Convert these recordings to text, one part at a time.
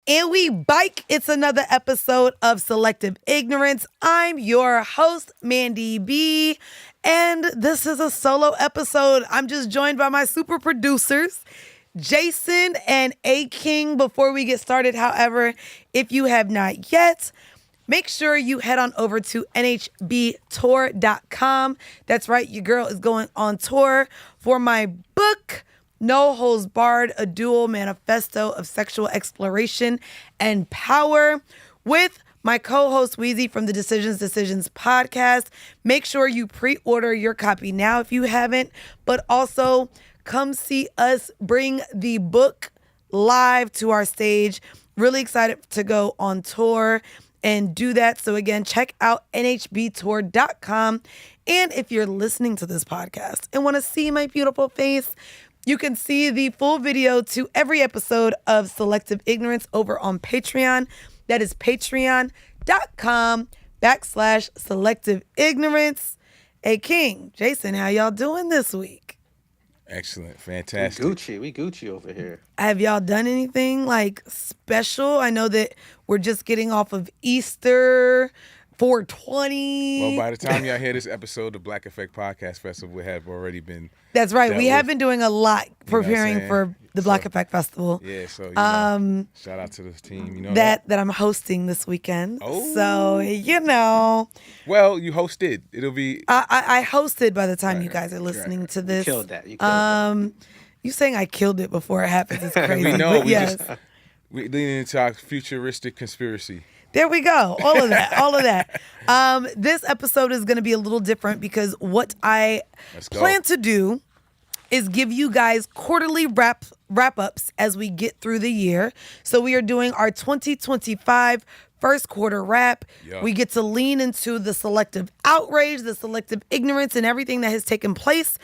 And we bike. It's another episode of Selective Ignorance. I'm your host, Mandii B, and this is a solo episode. I'm just joined by my super producers, Jason and A King. Before we get started, however, if you have not yet, make sure you head on over to nhbtour.com. That's right, your girl is going on tour for my book, No Holds Barred, a dual manifesto of sexual exploration and power, with my co-host Weezy from the Decisions podcast. Make sure you pre-order your copy now if you haven't, but also come see us bring the book live to our stage. Really excited to go on tour and do that. So again, check out nhbtour.com. And if you're listening to this podcast and want to see my beautiful face, you can see the full video to every episode of Selective Ignorance over on Patreon. That is patreon.com/Selective Ignorance. Hey, King, Jason, how y'all doing this week? Excellent. Fantastic. We Gucci over here. Have y'all done anything like special? I know that we're just getting off of Easter, 420. Well, by the time y'all hear this episode, the Black Effect Podcast Festival will have already been. That's right. We have with. been doing a lot preparing You know for the Black Effect Festival. Yeah, so shout out to this team. You know that I'm hosting this weekend. Oh. So, you know. Well, you hosted. It'll be. I hosted by the time you guys are listening to this. You killed that. You saying I killed it before it happens is crazy. We know. But yes. We lean into our futuristic conspiracy. There we go. All of that. This episode is going to be a little different because what I plan to do is give you guys quarterly wrap-ups as we get through the year. So we are doing our 2025 first quarter wrap. Yep. We get to lean into the selective outrage, the selective ignorance, and everything that has taken place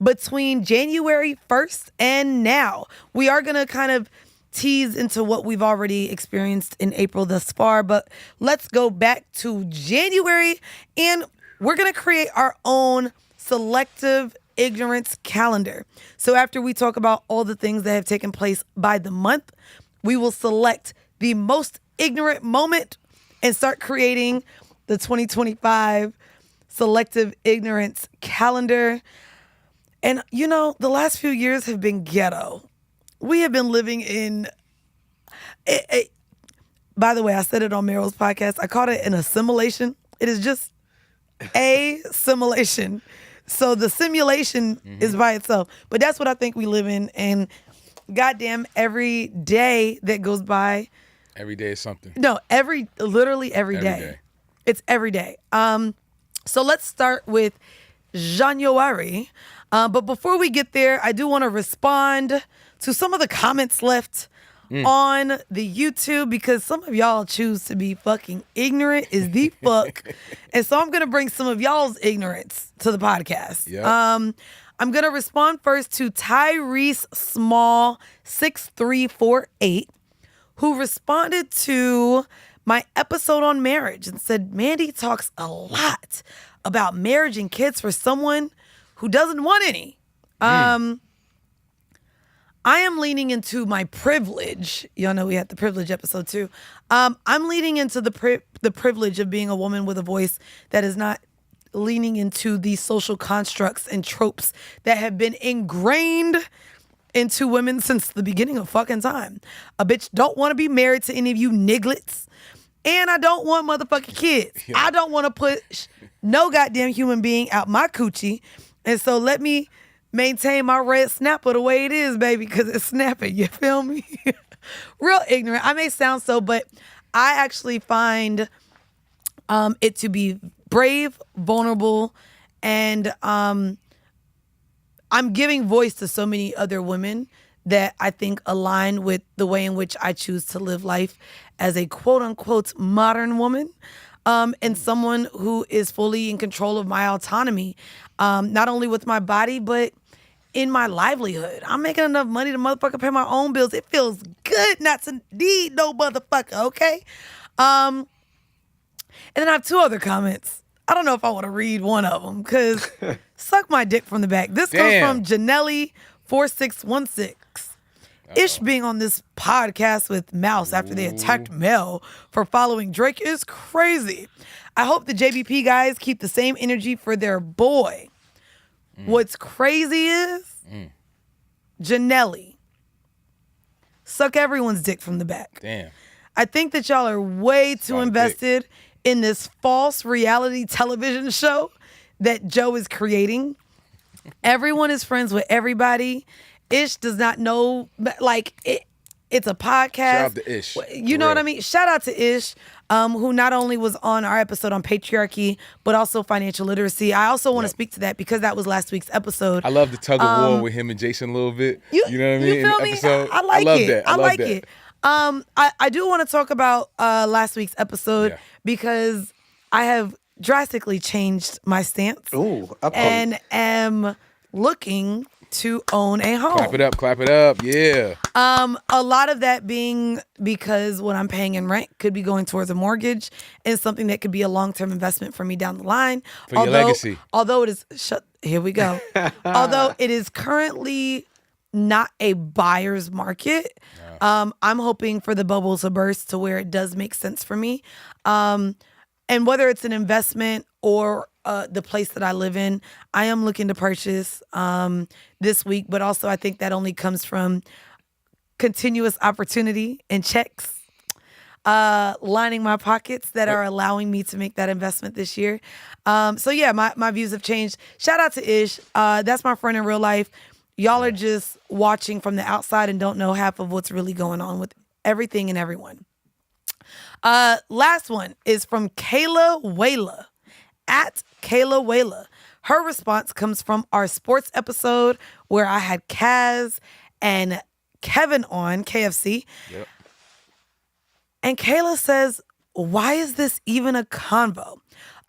between January 1st and now. We are going to kind of tease into what we've already experienced in April thus far, but let's go back to January, and we're going to create our own selective ignorance calendar. So after we talk about all the things that have taken place by the month, we will select the most ignorant moment and start creating the 2025 selective ignorance calendar. And you know, the last few years have been ghetto. We have been living in, by the way, I said it on Meryl's podcast. I called it an assimilation. It is just a simulation. So the simulation is by itself. But that's what I think we live in. And goddamn, every day that goes by. Every day is something. No, literally every day. It's every day. So let's start with January. But before we get there, I do want to respond to some of the comments left on the YouTube, because some of y'all choose to be fucking ignorant is the fuck. And so I'm going to bring some of y'all's ignorance to the podcast. Yep. I'm going to respond first to Tyrese Small 6348, who responded to my episode on marriage and said, Mandii talks a lot about marriage and kids for someone who doesn't want any. I am leaning into my privilege. Y'all know we had the privilege episode too. I'm leaning into the privilege of being a woman with a voice that is not leaning into these social constructs and tropes that have been ingrained into women since the beginning of fucking time. A bitch don't want to be married to any of you nigglets. And I don't want motherfucking kids. Yeah. I don't want to push no goddamn human being out my coochie. And so let me maintain my red snapper the way it is, baby, because it's snapping. You feel me? Real ignorant. I may sound so, but I actually find it to be brave, vulnerable, and I'm giving voice to so many other women that I think align with the way in which I choose to live life as a quote-unquote modern woman. And someone who is fully in control of my autonomy, not only with my body, but in my livelihood. I'm making enough money to motherfucker pay my own bills. It feels good not to need no motherfucker, okay? And then I have two other comments. I don't know if I want to read one of them, because suck my dick from the back. This comes from Janelli4616. Ish being on this podcast with Mouse after they attacked Mel for following Drake is crazy. I hope the JBP guys keep the same energy for their boy. What's crazy is Janelli. Suck everyone's dick from the back. Damn. I think that y'all are way too invested in this false reality television show that Joe is creating. Everyone is friends with everybody. Ish does not know, like, it's a podcast. Shout out to Ish. You know what I mean? Shout out to Ish, who not only was on our episode on patriarchy, but also financial literacy. I also want to speak to that because that was last week's episode. I love the tug of war with him and Jason a little bit. You know what I mean? You feel in the me? episode. I like love it. That. I like that. it. I do want to talk about last week's episode because I have drastically changed my stance. And am looking to own a home. Clap it up, yeah. A lot of that being because what I'm paying in rent could be going towards a mortgage and something that could be a long-term investment for me down the line. For your legacy. Although it is here we go. Although it is currently not a buyer's market. I'm hoping for the bubble to burst to where it does make sense for me. And whether it's an investment or the place that I live in, I am looking to purchase this week. But also I think that only comes from continuous opportunity and checks lining my pockets that are allowing me to make that investment this year. So yeah, my views have changed. Shout out to Ish. That's my friend in real life. Y'all are just watching from the outside and don't know half of what's really going on with everything and everyone. Last one is from Kayla Wayla, at Kayla Wayla. Her response comes from our sports episode where I had Kaz and Kevin on KFC. Yep. And Kayla says, why is this even a convo?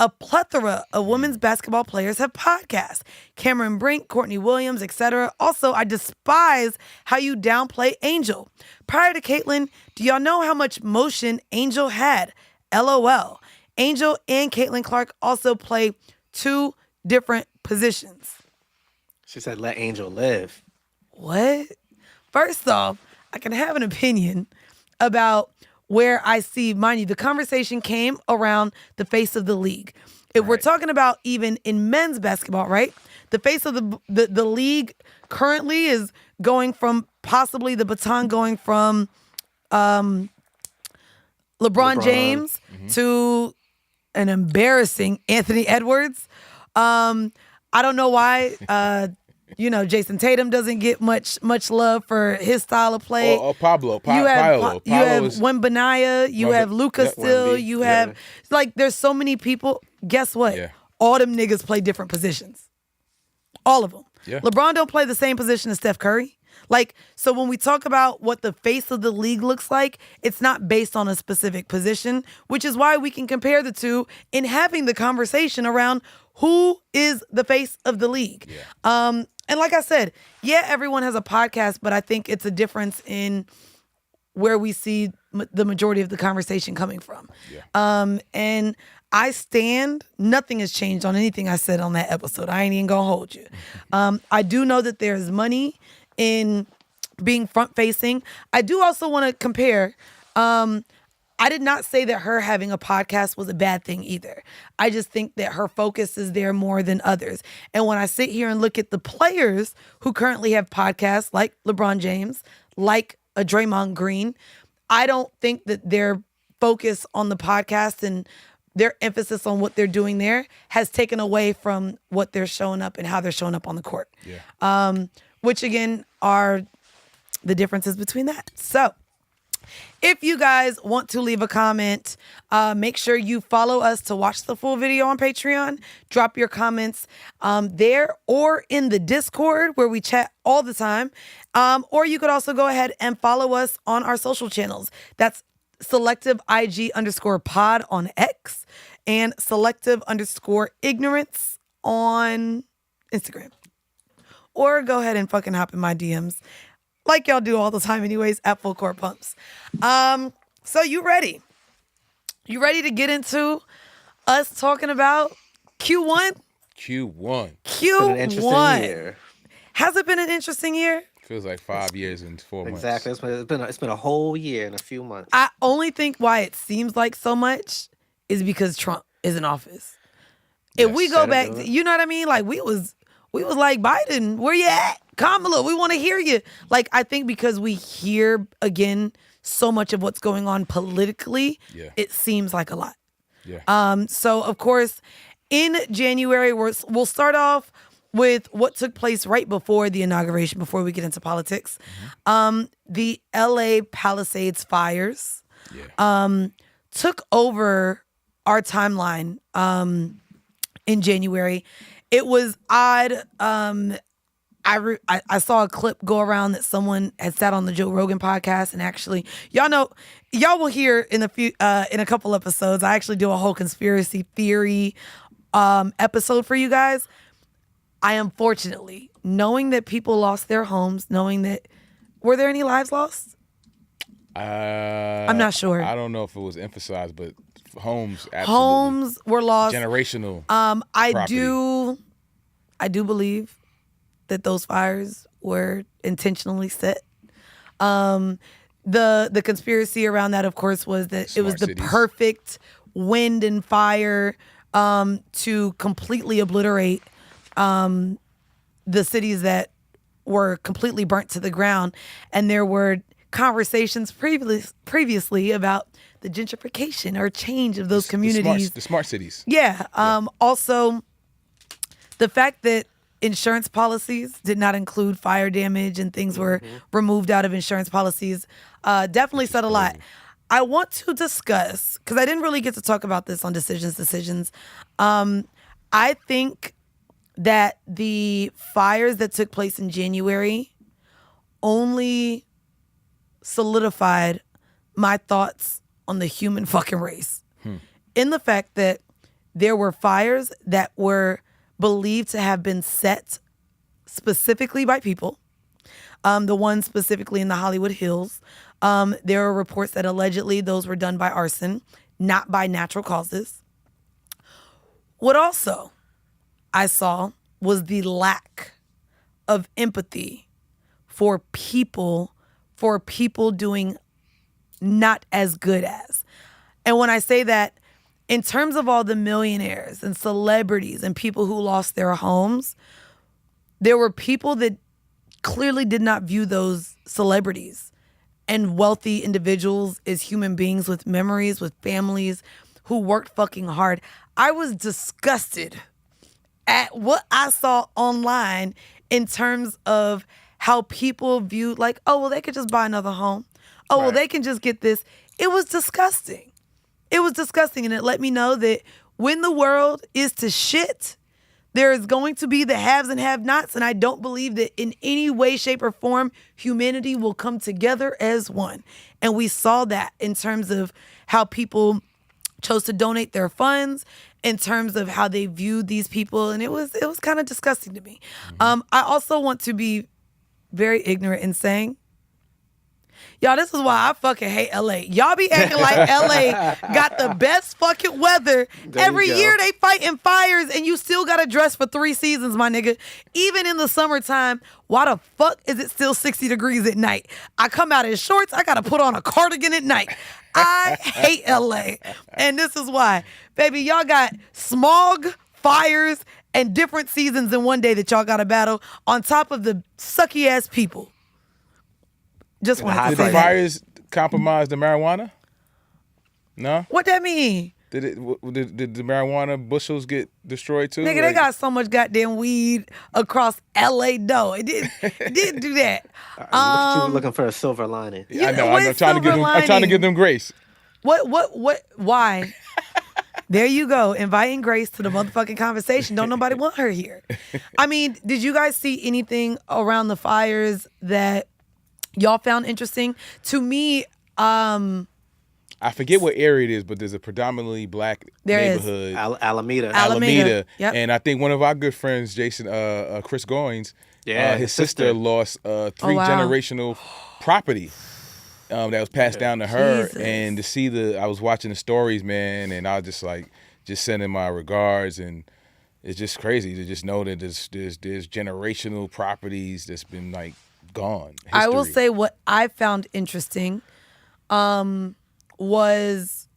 A plethora of women's basketball players have podcasts. Cameron Brink, Courtney Williams, etc. Also, I despise how you downplay Angel. Prior to Caitlyn, do y'all know how much motion Angel had? LOL. Angel and Caitlin Clark also play two different positions. She said, let Angel live. What? First off, I can have an opinion about where I see, mind you, the conversation came around the face of the league. If we're talking about even in men's basketball, right? The face of the league currently is going from possibly the baton going from LeBron James to an embarrassing Anthony Edwards. I don't know why. Jason Tatum doesn't get much love for his style of play. Or Pablo. You have Wembanyama. You have Luka still. Wemby, you have there's so many people. Guess what? Yeah. All them niggas play different positions. All of them. Yeah. LeBron don't play the same position as Steph Curry. So when we talk about what the face of the league looks like, it's not based on a specific position, which is why we can compare the two in having the conversation around who is the face of the league. Yeah. And like I said, yeah, everyone has a podcast, but I think it's a difference in where we see the majority of the conversation coming from. Yeah. And I stand, nothing has changed on anything I said on that episode. I ain't even gonna hold you. I do know that there's money in being front facing. I do also want to compare. I did not say that her having a podcast was a bad thing either. I just think that her focus is there more than others. And when I sit here and look at the players who currently have podcasts like LeBron James, like a Draymond Green, I don't think that their focus on the podcast and their emphasis on what they're doing there has taken away from what they're showing up and how they're showing up on the court. Yeah. Which again are the differences between that. So if you guys want to leave a comment, make sure you follow us to watch the full video on Patreon. Drop your comments there or in the Discord where we chat all the time. Or you could also go ahead and follow us on our social channels. That's Selective IG_pod on X and Selective _ignorance on Instagram. Or go ahead and fucking hop in my DMs like y'all do all the time anyways at Full Court Pumps. So you ready? You ready to get into us talking about Q1? Q1. It's been an interesting Q1. year. Has it been an interesting year? Feels like 5 years and 4 months. Exactly. It's been a whole year and a few months. I only think why it seems like so much is because Trump is in office. If we go back, you know what I mean? Like we was like, Biden, where you at? Kamala, we want to hear you. Like, I think because we hear again so much of what's going on politically, it seems like a lot. Yeah. So of course, in January, we'll start off with what took place right before the inauguration, before we get into politics. The LA Palisades fires took over our timeline in January. It was odd. I saw a clip go around that someone had sat on the Joe Rogan podcast, and actually, y'all will hear in a couple episodes. I actually do a whole conspiracy theory episode for you guys. I unfortunately, knowing that people lost their homes, were there any lives lost? I'm not sure. I don't know if it was emphasized, but homes absolutely. Homes were lost. Generational. I do believe that those fires were intentionally set. The conspiracy around that, of course, was that it was the perfect wind and fire to completely obliterate the cities that were completely burnt to the ground. And there were conversations previously about the gentrification or change of those communities. The smart cities. Yeah. Also, the fact that insurance policies did not include fire damage and things were removed out of insurance policies definitely said a lot. I want to discuss, because I didn't really get to talk about this on Decisions. I think that the fires that took place in January only solidified my thoughts on the human fucking race. In the fact that there were fires that were believed to have been set specifically by people. The one specifically in the Hollywood Hills. There are reports that allegedly those were done by arson, not by natural causes. What also I saw was the lack of empathy for people doing not as good as. And when I say that, in terms of all the millionaires and celebrities and people who lost their homes, there were people that clearly did not view those celebrities and wealthy individuals as human beings with memories, with families, who worked fucking hard. I was disgusted at what I saw online in terms of how people viewed, like, oh, well, they could just buy another home. Oh, well, they can just get this. It was disgusting. It was disgusting, and it let me know that when the world is to shit, there is going to be the haves and have-nots, and I don't believe that in any way, shape, or form humanity will come together as one. And we saw that in terms of how people chose to donate their funds, in terms of how they viewed these people, and it was kind of disgusting to me. I also want to be very ignorant in saying, y'all, this is why I fucking hate LA. Y'all be acting like LA got the best fucking weather. Every year they fighting fires and you still gotta dress for 3 seasons, my nigga. Even in the summertime, why the fuck is it still 60 degrees at night? I come out in shorts, I gotta put on a cardigan at night. I hate LA. And this is why. Baby, y'all got smog, fires, and different seasons in one day that y'all gotta battle on top of the sucky ass people. Just want to Did say the that. fires compromise the marijuana? No? What that mean? Did the marijuana bushels get destroyed too? Nigga, they got so much goddamn weed across LA though. It didn't do that. Look at you looking for a silver lining. I know. I'm trying to give them grace. What, why? There you go, inviting Grace to the motherfucking conversation. Don't nobody want her here. I mean, did you guys see anything around the fires that y'all found interesting? To me, I forget what area it is, but there's a predominantly black neighborhood. Alameda. Yep. And I think one of our good friends, Jason, Chris Goins, his sister lost 3 generational property that was passed down to her. Jesus. And to see I was watching the stories, man, and I was just sending my regards, and it's just crazy to just know that there's generational properties that's been like gone. History. I will say what I found interesting was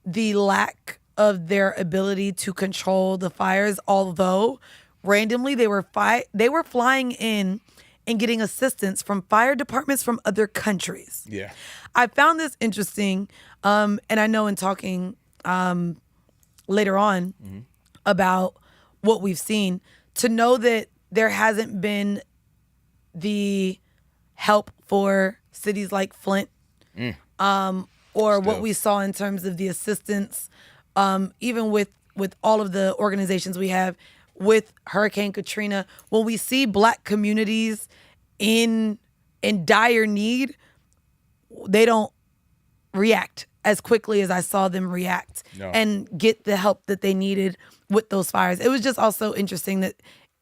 the lack of their ability to control the fires, although randomly they were flying in and getting assistance from fire departments from other countries. Yeah. I found this interesting, and I know in talking later on about what we've seen, to know that there hasn't been the help for cities like Flint, or what we saw in terms of the assistance, even with all of the organizations we have with Hurricane Katrina. When we see Black communities in dire need, they don't react as quickly as I saw them react and get the help that they needed with those fires. It was just also interesting that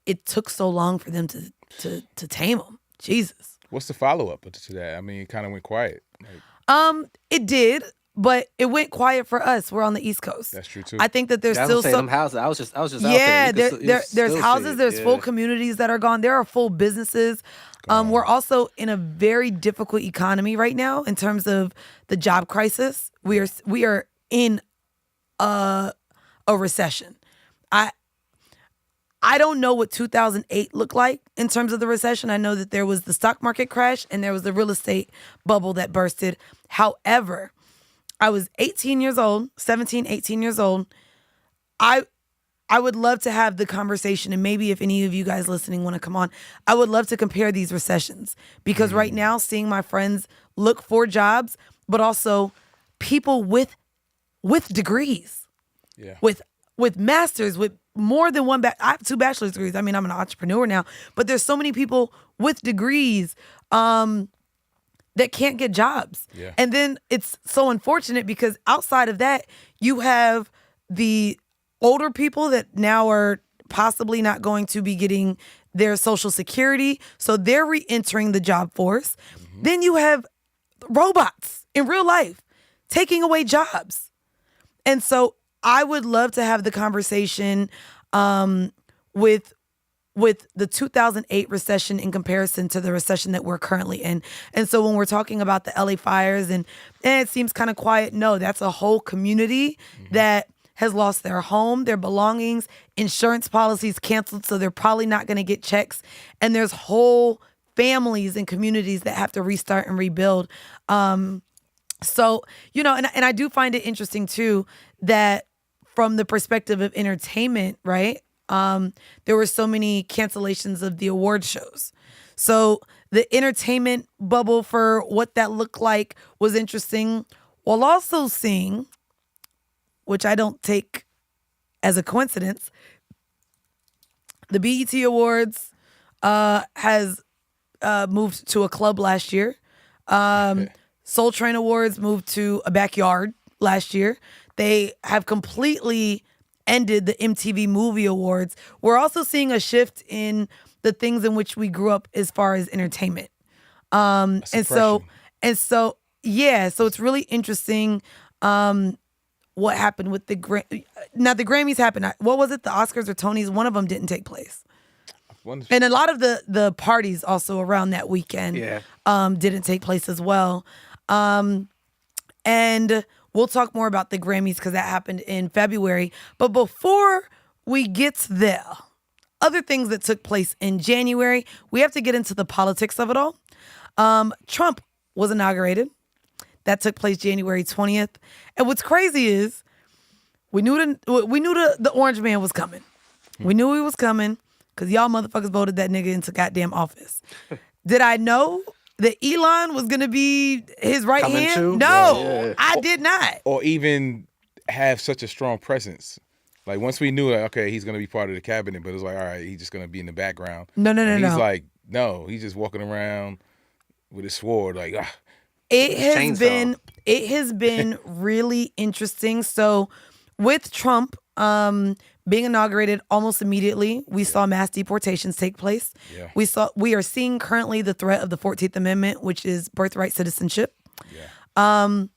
it took so long for them to tame them. Jesus. What's the follow-up to that? I mean, it kind of went quiet. It did, but it went quiet for us. We're on the East Coast. That's true too. I think that there's still some houses. I was just out yeah. there. There's houses. There's full communities that are gone. There are full businesses. We're also in a very difficult economy right now in terms of the job crisis. We are in a recession. I don't know what 2008 looked like in terms of the recession. I know that there was the stock market crash and there was the real estate bubble that bursted. However, I was 18 years old, 17, 18 years old. I would love to have the conversation, and maybe if any of you guys listening want to come on, I would love to compare these recessions, because right now seeing my friends look for jobs, but also people with degrees, with masters, with more than one. I have 2 bachelor's degrees. I mean, I'm an entrepreneur now, but there's so many people with degrees that can't get jobs. Yeah. And then it's so unfortunate because outside of that, you have the older people that now are possibly not going to be getting their Social Security, so they're re-entering the job force. Then you have robots in real life taking away jobs. And so I would love to have the conversation with the 2008 recession in comparison to the recession that we're currently in. And so when we're talking about the LA fires and it seems kind of quiet, no, that's a whole community that has lost their home, their belongings, insurance policies canceled, so they're probably not going to get checks. And there's whole families and communities that have to restart and rebuild. So, and I do find it interesting too that from the perspective of entertainment, right? There were so many cancellations of the award shows. So the entertainment bubble for what that looked like was interesting, while also seeing, which I don't take as a coincidence, the BET Awards has moved to a club last year. Soul Train Awards moved to a backyard last year. They have completely ended the MTV Movie Awards. We're also seeing a shift in the things in which we grew up as far as entertainment. So it's really interesting what happened with the now the Grammys happened. What was it? The Oscars or Tonys? One of them didn't take place. And a lot of the parties also around that weekend didn't take place as well. And we'll talk more about the Grammys because that happened in February. But before we get to there, other things that took place in January, we have to get into the politics of it all. Trump was inaugurated. That took place January 20th. And what's crazy is we knew the orange man was coming. We knew he was coming because y'all motherfuckers voted that nigga into goddamn office. Did I know that Elon was going to be his right hand? Too? No, I did not. Or even have such a strong presence. Like, once we knew, okay, he's going to be part of the cabinet, but it was like, all right, he's just going to be in the background. No. He's like, no, he's just walking around with his sword, like, It has been really interesting. So with Trump being inaugurated almost immediately, we saw mass deportations take place. Yeah. We are seeing currently the threat of the 14th Amendment, which is birthright citizenship. Yeah.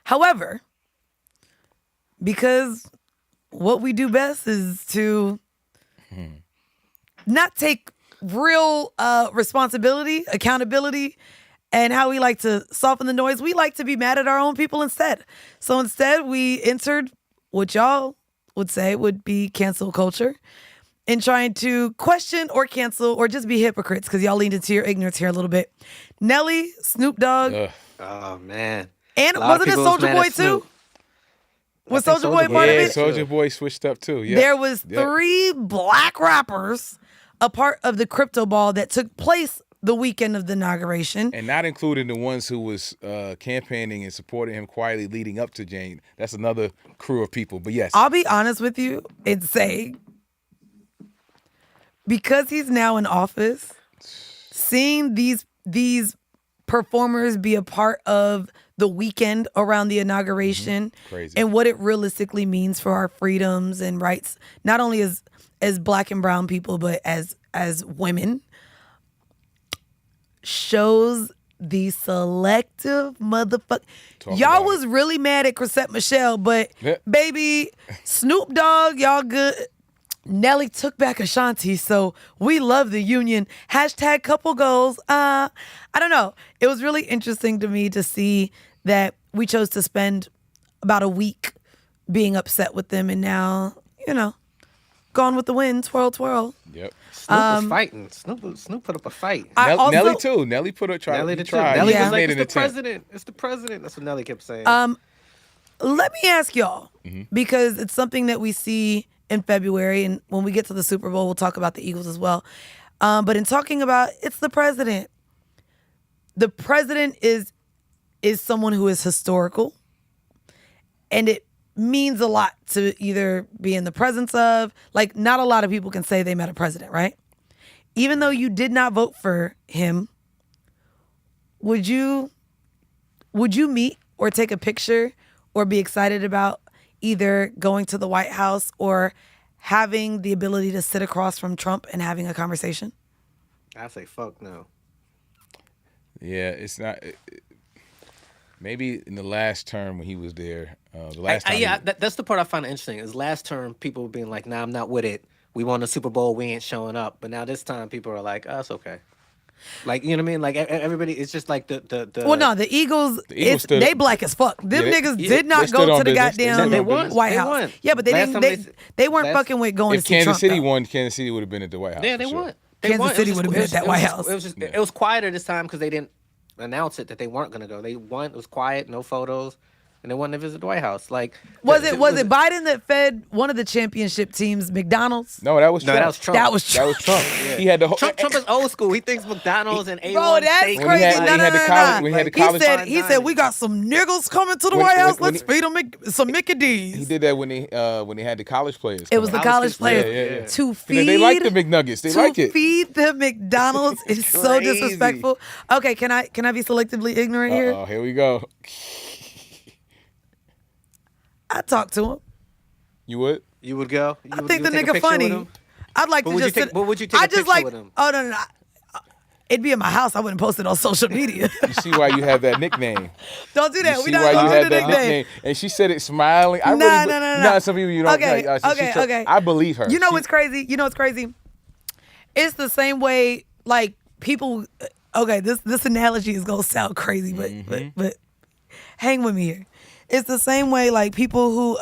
However, because what we do best is to not take real responsibility, accountability, and how we like to soften the noise. We like to be mad at our own people instead. So instead, we entered what y'all would say would be cancel culture in trying to question or cancel or just be hypocrites because y'all leaned into your ignorance here a little bit. Nelly, Snoop Dogg. Oh, man. And wasn't it Soulja Boy too? Was Soulja Boy part of it? Soulja Boy switched up too. Yeah. There was 3 black rappers a part of the crypto ball that took place the weekend of the inauguration. And not including the ones who was campaigning and supporting him quietly leading up to Jane. That's another crew of people. But yes. I'll be honest with you and say, because he's now in office, seeing these performers be a part of the weekend around the inauguration and what it realistically means for our freedoms and rights, not only as black and brown people, but as women, shows the selective motherfucker. Y'all was really mad at Chrisette Michelle, but baby, Snoop Dogg, y'all good. Nelly took back Ashanti, so we love the union. # couple goals. I don't know. It was really interesting to me to see that we chose to spend about a week being upset with them, and now, gone with the wind, twirl, twirl. Yep. Snoop was fighting. Snoop put up a fight. Nelly too. Nelly put a try. Nelly tried. Nelly was like, it's the president. It's the president. That's what Nelly kept saying. Let me ask y'all, because it's something that we see in February, and when we get to the Super Bowl, we'll talk about the Eagles as well. But in talking about, it's the president. The president is someone who is historical, and it means a lot to either be in the presence of, like, not a lot of people can say they met a president, right? Even though you did not vote for him, would you meet or take a picture or be excited about either going to the White House or having the ability to sit across from Trump and having a conversation? I say fuck no. Yeah, it's not. Maybe in the last term when he was there, the last time. That's the part I find interesting. Is last term people being like, "Nah, I'm not with it. We won the Super Bowl. We ain't showing up." But now this time people are like, "Oh, it's okay." Like, you know what I mean? Like, everybody, it's just like the Well, no, the Eagles they black as fuck. Them niggas did not go to the goddamn White House. Yeah, but they weren't fucking with going to see Trump. If Kansas City won, Kansas City would have been at the White House. Yeah, they won. Kansas City would have been at that White House. It was quieter this time because they didn't announce it that they weren't going to go. They won. It was quiet, no photos. And they wanted to visit the White House. Like, was it Biden that fed one of the championship teams McDonald's? No, that was Trump. That was Trump. That was Trump. Yeah. He had the whole. Trump is old school. He thinks McDonald's and A1. Bro, that's steak. crazy. When he had the college. He said we got some niggas coming to the White House. Let's feed them some Mickey D's. He did that when he had the college players. It was the college players. To feed. They like the McNuggets. They like it. To feed the McDonald's is so disrespectful. Okay, can I be selectively ignorant here? Oh, here we go. I talk to him. You would? You would go? I think the nigga funny. I'd like to just sit. But would you take a picture with him? Oh, no. It'd be in my house. I wouldn't post it on social media. You see why you have that nickname. Don't do that. You see why you have that nickname. And she said it smiling. No. Some people you don't. Okay. I believe her. You know what's crazy? It's the same way, like, people. Okay, this analogy is gonna sound crazy, but hang with me here. It's the same way, like, people who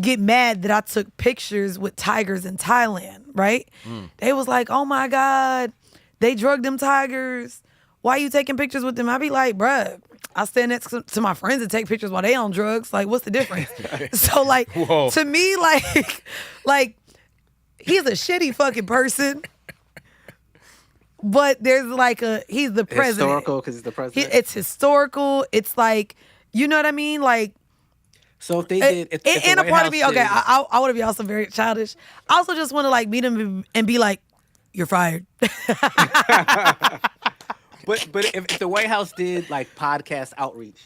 get mad that I took pictures with tigers in Thailand, right? They was like, oh my God, they drugged them tigers. Why you taking pictures with them? I be like, bruh, I stand next to my friends and take pictures while they on drugs. Like, what's the difference? So, like, to me, like, he's a shitty fucking person. But there's like he's the president. Historical because he's the president. It's historical. It's like, you know what I mean? Like, so if they did, and a part of me, okay, I want to be also very childish. I also just want to, like, meet him and be like, you're fired. But if the White House did, like, podcast outreach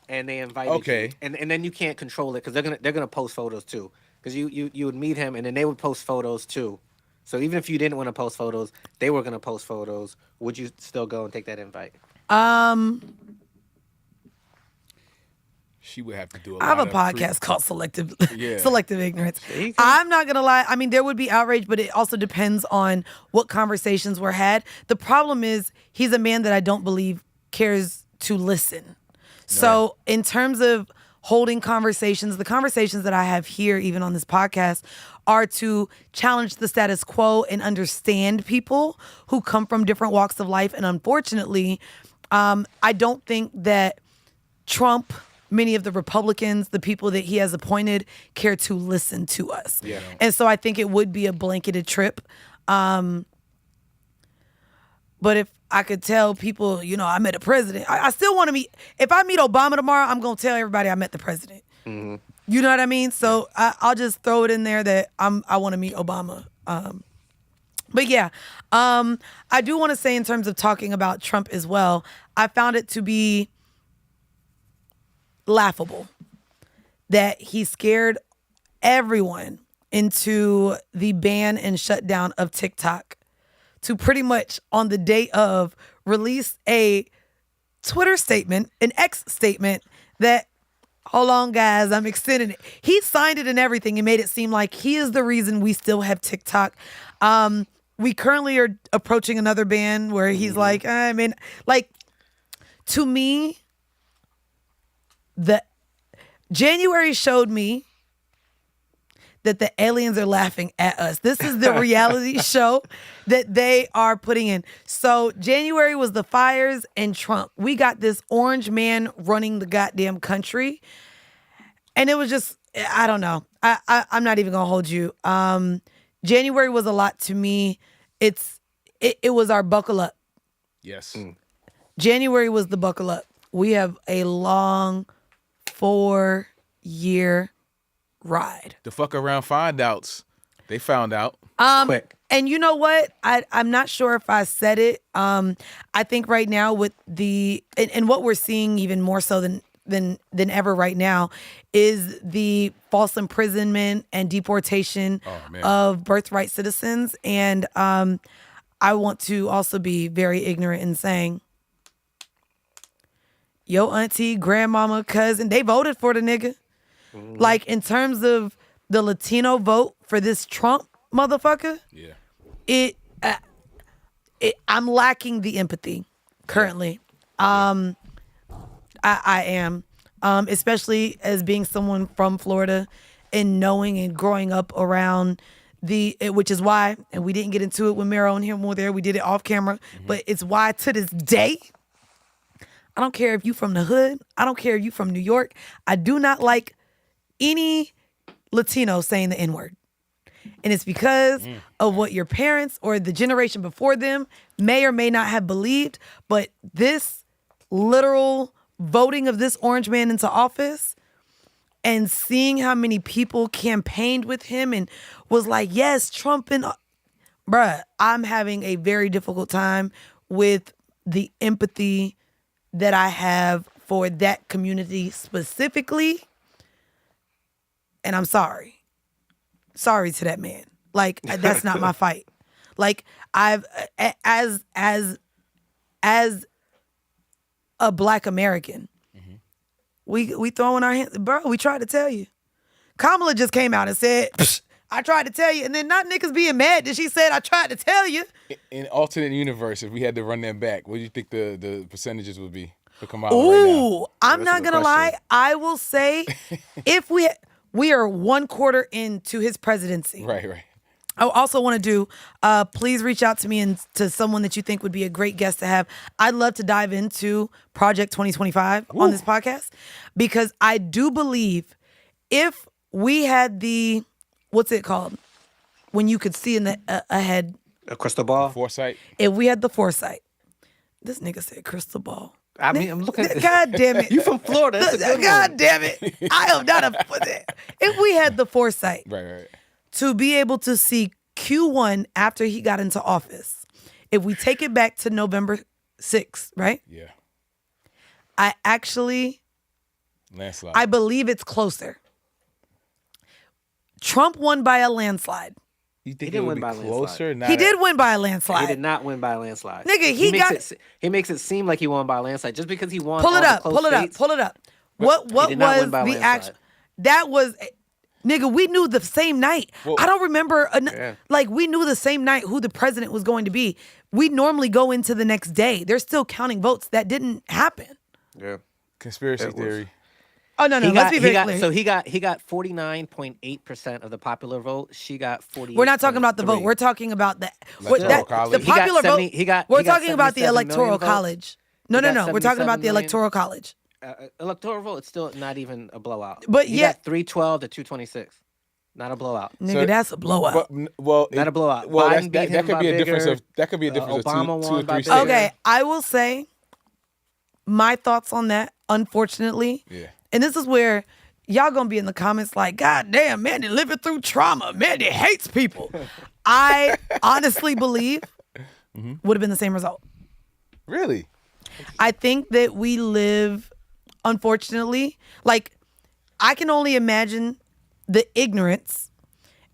and they invited you, and then you can't control it because they're gonna post photos too, because you would meet him and then they would post photos too. So even if you didn't want to post photos, they were going to post photos. Would you still go and take that invite? She would have to do a lot. I have a podcast called Selective Ignorance. See? I'm not going to lie. I mean, there would be outrage, but it also depends on what conversations were had. The problem is he's a man that I don't believe cares to listen. So in terms of holding conversations, the conversations that I have here, even on this podcast, are to challenge the status quo and understand people who come from different walks of life. And unfortunately, I don't think that Trump, many of the Republicans, the people that he has appointed, care to listen to us. Yeah. And so I think it would be a blanketed trip. But if I could tell people, you know, I met a president, I still want to meet. If I meet Obama tomorrow, I'm going to tell everybody I met the president. Mm-hmm. You know what I mean? So I'll just throw it in there that I want to meet Obama. But yeah, I do want to say in terms of talking about Trump as well, I found it to be laughable that he scared everyone into the ban and shutdown of TikTok to pretty much on the day of release a Twitter statement, an X statement that, hold on guys, I'm extending it. He signed it and everything and made it seem like he is the reason we still have TikTok. We currently are approaching another ban where he's like, I mean, like, to me, the January showed me that the aliens are laughing at us. This is the reality show that they are putting in. So January was the fires and Trump. We got this orange man running the goddamn country. And it was just, I don't know. I'm not even gonna hold you. January was a lot to me. It was our buckle up. Yes. January was the buckle up. We have a long 4-year ride. The fuck around find outs. They found out. Quick. And you know what? I'm not sure if I said it. I think right now with the and what we're seeing even more so than ever right now is the false imprisonment and deportation of birthright citizens. And I want to also be very ignorant in saying, yo auntie, grandmama, cousin, they voted for the nigga. Like, in terms of the Latino vote for this Trump motherfucker, I'm lacking the empathy currently. I am, especially as being someone from Florida and knowing and growing up around which is why, and we didn't get into it when Mero and him were there, we did it off camera, but it's why to this day, I don't care if you from the hood, I don't care if you from New York, I do not like any Latino saying the N-word. And it's because of what your parents or the generation before them may or may not have believed. But this literal voting of this orange man into office and seeing how many people campaigned with him and was like, yes, Trump and... Bruh, I'm having a very difficult time with the empathy that I have for that community specifically. And I'm sorry. Sorry to that man. Like, that's not my fight. Like, I've as a Black American, we throwing our hands, bro. We tried to tell you. Kamala just came out and said, I tried to tell you, and then not niggas being mad that she said I tried to tell you. In alternate universe, if we had to run them back, what do you think the percentages would be to come out Ooh, right now? I'm not gonna lie. I will say, if we are 1 quarter into his presidency. Right. I also want to do, please reach out to me and to someone that you think would be a great guest to have. I'd love to dive into Project 2025 on this podcast, because I do believe if we had the, what's it called? When you could see in the ahead. A crystal ball? Foresight. If we had the foresight. This nigga said crystal ball. I mean, I'm looking at God damn it. You from Florida. That's a good God one. damn it. I am not if we had the foresight Right. to be able to see Q1 after he got into office, if we take it back to November 6th, right? Yeah. I actually, Landslide. I believe it's closer. Trump won by a landslide. You think He didn't it would win be by a closer? landslide. Not He did win by a landslide. He did not win by a landslide. Nigga, he makes it seem like he won by a landslide just because he won. Pull it all up, the close pull it up, states. pull it up. What was the actual? That was, nigga, we knew the same night. Well, I don't remember, like, we knew the same night who the president was going to be. We normally go into the next day. They're still counting votes. That didn't happen. Yeah. Conspiracy theory. Oh, no, let's be very clear. So he got 49.8% of the popular vote. She got 48. We're not talking about the vote. We're talking about the popular vote. We're talking about the electoral college. No. We're talking about the electoral college. Electoral vote, it's still not even a blowout. But he got 312 to 226. Not a blowout. Nigga, that's a blowout. Not a blowout. Well, that could be a difference of Obama 2 or 3 states. Okay, I will say my thoughts on that, unfortunately. Yeah. And this is where y'all gonna be in the comments like, God damn, Mandii living through trauma. Mandii hates people. I honestly believe would have been the same result. Really? I think that we live, unfortunately, like, I can only imagine the ignorance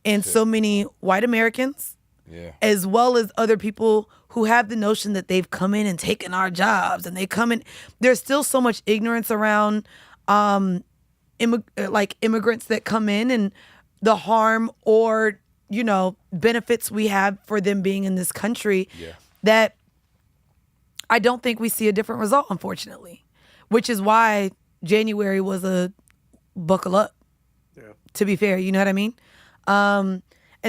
in so many white Americans, as well as other people who have the notion that they've come in and taken our jobs, and they come in. There's still so much ignorance around immigrants that come in and the harm or, benefits we have for them being in this country that I don't think we see a different result, unfortunately, which is why January was a buckle up, to be fair. You know what I mean? And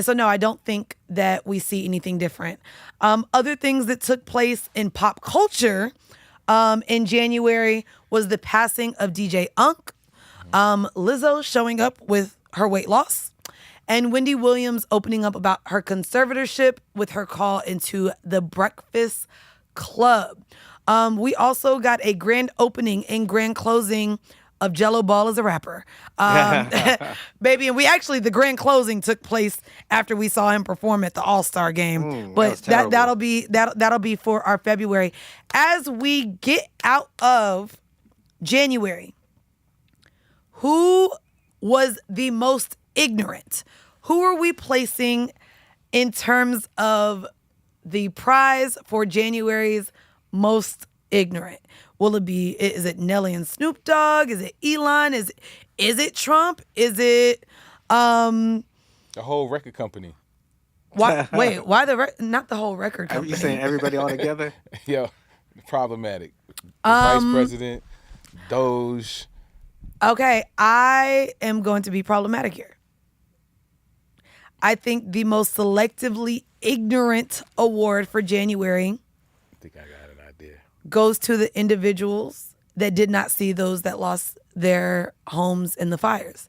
so, no, I don't think that we see anything different. Other things that took place in pop culture in January was the passing of DJ Unk, Lizzo showing up with her weight loss, and Wendy Williams opening up about her conservatorship with her call into the Breakfast Club. We also got a grand opening and grand closing of Jello Ball as a rapper. Baby, and the grand closing took place after we saw him perform at the All-Star game. But that'll be for our February. As we get out of January, who was the most ignorant? Who are we placing in terms of the prize for January's most ignorant? Is it Nelly and Snoop Dogg? Is it Elon? Is it Trump? Is it the whole record company? Why not the whole record company? Are you saying everybody all together? Yo, problematic. The vice president, Doge. Okay, I am going to be problematic here. I think the most selectively ignorant award for January, I think I got an idea, goes to the individuals that did not see those that lost their homes in the fires.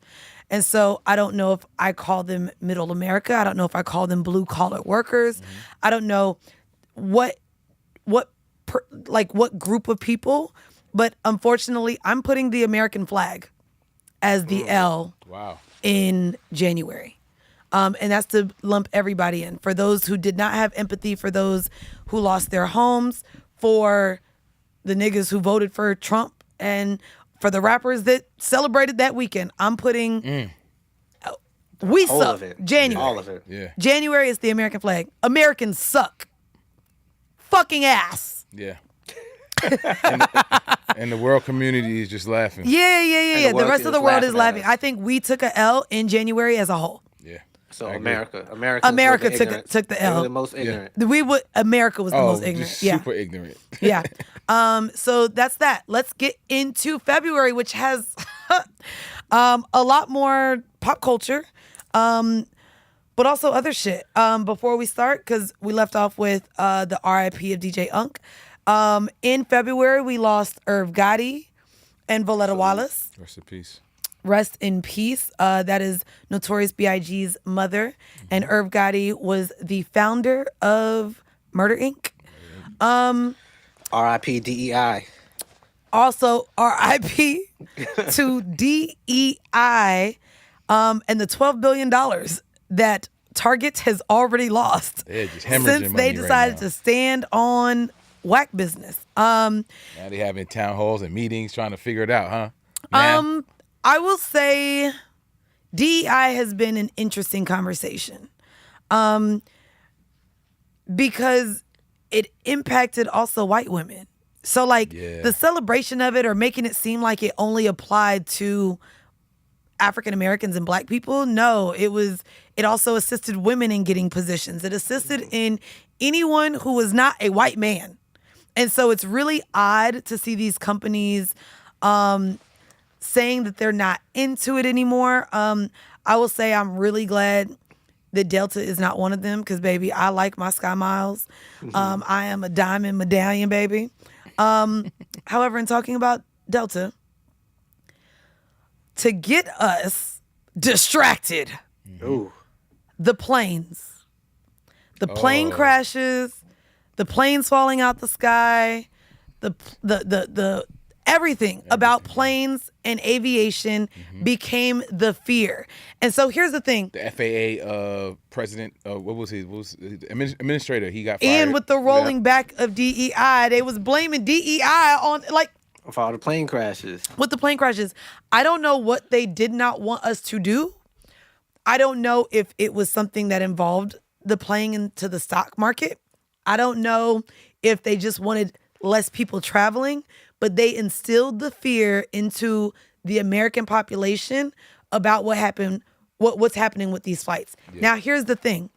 And so I don't know if I call them middle America. I don't know if I call them blue collar workers. I don't know what group of people, but unfortunately I'm putting the American flag as the L in January. And that's to lump everybody in. For those who did not have empathy, for those who lost their homes, for the niggas who voted for Trump, and for the rappers that celebrated that weekend, I'm putting we all suck. Of it. January. All of it. Yeah. January is the American flag. Americans suck. Fucking ass. Yeah. and the world community is just laughing. Yeah. The rest of the world is laughing. I think we took a L in January as a whole. Yeah. So America took the L. The most ignorant. America was the most ignorant. Just super ignorant. Yeah. So that's that. Let's get into February, which has a lot more pop culture, but also other shit. Before we start, because we left off with the RIP of DJ Unk. In February, we lost Irv Gotti and Voletta Wallace. Rest in peace. Rest in peace. That is Notorious B.I.G.'s mother. And Irv Gotti was the founder of Murder Inc. R.I.P. DEI. Also, R.I.P. to DEI and the $12 billion that Target has already lost since they decided to stand on whack business. Now they having town halls and meetings trying to figure it out, huh? Now? I will say DEI has been an interesting conversation because it impacted also white women. So like the celebration of it or making it seem like it only applied to African Americans and black people, no, it also assisted women in getting positions. It assisted in anyone who was not a white man. And so it's really odd to see these companies saying that they're not into it anymore. I will say I'm really glad that Delta is not one of them because, baby, I like my Sky Miles. I am a diamond medallion, baby. However, in talking about Delta, to get us distracted, the planes, the plane crashes, the planes falling out the sky, the everything about planes and aviation became the fear. And so here's the thing. The FAA president, what was his administrator, he got fired. And with the rolling back of DEI, they was blaming DEI on like for all the plane crashes. With the plane crashes, I don't know what they did not want us to do. I don't know if it was something that involved the playing into the stock market. I don't know if they just wanted less people traveling, but they instilled the fear into the American population about what's happening with these flights. Yeah. Now, here's the thing.